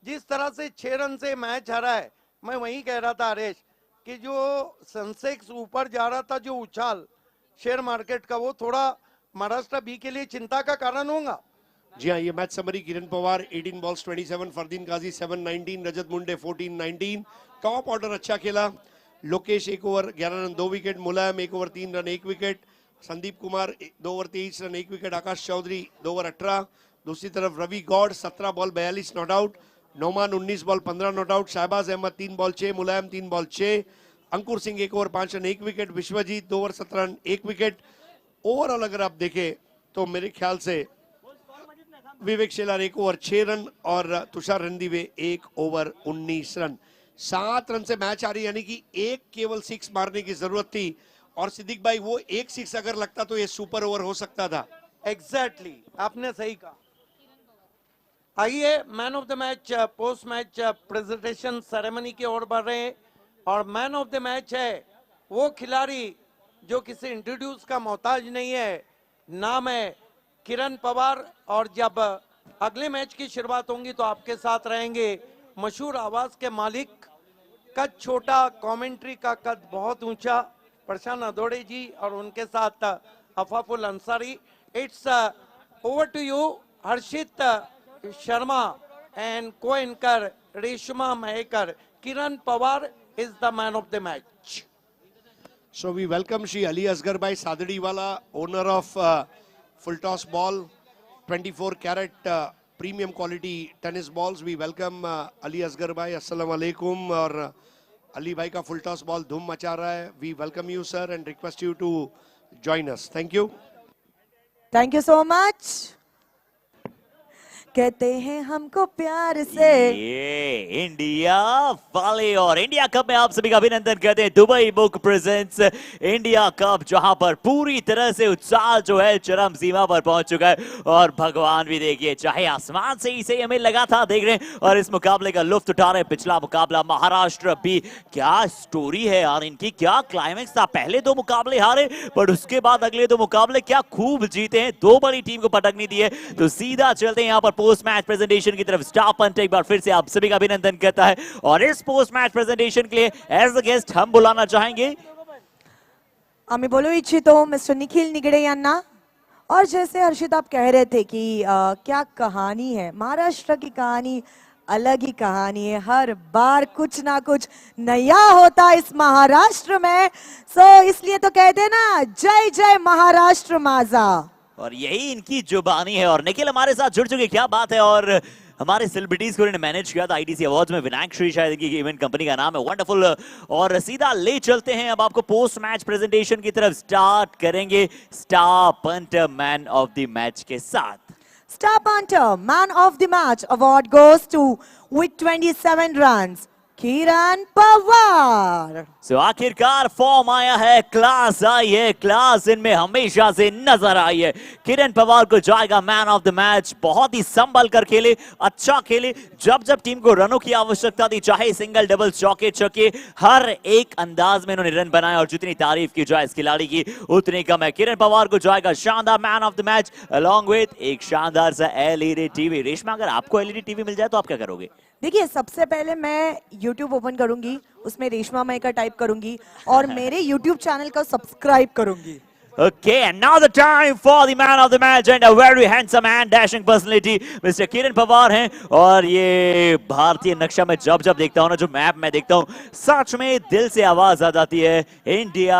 जिस तरह से 6 रन से मैच हारा है, मैं वही कह रहा था हरेश कि जो सेंसेक्स ऊपर जा रहा था, जो उछाल शेयर मार्केट का, वो थोड़ा महाराष्ट्र बी के लिए चिंता का कारण होगा। जी हाँ, ये match summary. Kiran Pawar 18 balls 27, Fardeen Ghazi 7-19, Rajat Munde 14-19। Top order अच्छा खेला। Lokesh 1 over 11 run 2 wicket, Mulayam 1 over 3 run 1 wicket, Sandeep Kumar 2 over 23 run 1 wicket, Akash Chaudhary 2 over 18। दूसरी तरफ Ravi Gaur 17 ball 42 not out, Noman 19 ball 15 not out, Shahbaz Ahmed 3 ball 6, Mulayam 3 ball 6, Ankur Singh 1 over 5 run 1 wicket, Vishwajeet 2 over 17 run 1 wicket. Overall अगर आप देखें तो मेरे ख्याल से विवेक शेलार 1 ओवर 6 रन और तुषार रंदीवे 1 ओवर 19 रन। 7 रन से मैच आ रही, यानी कि एक केवल 6 मारने की जरूरत थी। और सिद्दीक भाई, वो एक 6 अगर लगता तो ये सुपर ओवर हो सकता था। एग्जैक्टली, आपने सही कहा। आइए man of the match, post match presentation ceremony की ओर बढ़ रहे हैं। और मैन ऑफ द मैच है वो खिलाड़ी जो किसी इंट्रोड्यूस का मोहताज नहीं है। नाम है किरण पवार। और जब अगले मैच की शुरुआत होंगी तो आपके साथ रहेंगे मशहूर आवाज के मालिक, कद छोटा, कमेंट्री का कद बहुत ऊंचा, प्रशांत अदोड़े जी, और उनके साथ Afaful Ansari. It's over to you Harshit Sharma and co anchor Reshma Mahekar. Kiran Pawar is the man of the match. So we welcome Shri Ali Asgar Bhai Sadadiwala, owner of Full Toss Ball, 24 carat premium quality tennis balls. We welcome Ali Asgar Bhai. Assalamu alaikum. और Ali Bhai का Full Toss Ball धूम मचा रहा है. We welcome you sir and request you to join us. Thank you. Thank you so much. कहते हैं हमको प्यार से ये इंडिया वाले, और इंडिया कप में आप सभी का अभिनंदन करते हैं। Dubai book presents India cup, जहां पर पूरी तरह से उत्साह जो है चरम सीमा पर पहुंच चुका है। और भगवान भी देखिए, चाहे आसमान से ही से हमें लगा था, देख रहे हैं, और इस मुकाबले का लुत्फ उठा रहे हैं। पिछला मुकाबला महाराष्ट्र भी, क्या स्टोरी है यार इनकी, क्या क्लाइमेक्स था। पहले 2 मुकाबले हारे, पर उसके बाद अगले 2 मुकाबले क्या खूब जीते हैं। 2 बड़ी टीम को पटक नहीं दी है। तो सीधा चलते हैं यहाँ पर पोस्ट मैच प्रेजेंटेशन की तरफ। स्टार पंच एक बार फिर से आप सभी का अभिनंदन करता है। और इस पोस्ट मैच प्रेजेंटेशन के लिए एज अ गेस्ट हम बुलाना चाहेंगे, आम्ही बोलू इच्छितो मिस्टर निखिल निगडे यांना। और जैसे हर्षित आप कह रहे थे कि क्या कहानी है, महाराष्ट्र की कहानी अलग ही कहानी है। हर बार कुछ ना कुछ नया होता है इस महाराष्ट्र में। सो इसलिए तो कहते हैं ना, जय जय महाराष्ट्र माझा। और यही इनकी जुबानी है। और निखिल हमारे साथ जुड़ चुके, क्या बात है। और हमारे सेलिब्रिटीज को इन्होंने मैनेज किया था आईटीसी अवार्ड्स में। विनायक श्री शायद की इवेंट कंपनी का नाम है, वंडरफुल। और सीधा ले चलते हैं अब आपको पोस्ट मैच प्रेजेंटेशन की तरफ। स्टार्ट करेंगे star punter man of the match के साथ। Star Punter Man of the Match award goes to with 27 runs, Kiran Pawar. So, आखिरकार फॉर्म आया है, क्लास आई है, क्लास इनमें हमेशा से नजर आई है। किरण पवार को जाएगा मैन ऑफ द मैच। बहुत ही संभल कर खेले, अच्छा खेले। जब जब टीम को रनों की आवश्यकता थी, चाहे सिंगल डबल चौके छक्के, हर एक अंदाज में इन्होंने रन बनाए। और जितनी तारीफ की जाए इस खिलाड़ी की उतनी कम है। किरण पवार को जाएगा शानदार man of the match along with एक शानदार सा एलईडी टीवी। रेशमा, अगर आपको एलईडी टीवी मिल जाए तो आप क्या करोगे? देखिए, सबसे पहले मैं YouTube ओपन करूंगी, उसमें रेशमा मई का टाइप करूंगी और मेरे YouTube चैनल का सब्सक्राइब करूंगी। Okay, and now the time for the man of the match and a very handsome and dashing personality, Mr. किरण पवार हैं। और ये भारतीय नक्शा में जब जब देखता हूँ ना, जो मैप में देखता हूँ, सच में दिल से आवाज आ जाती है, इंडिया।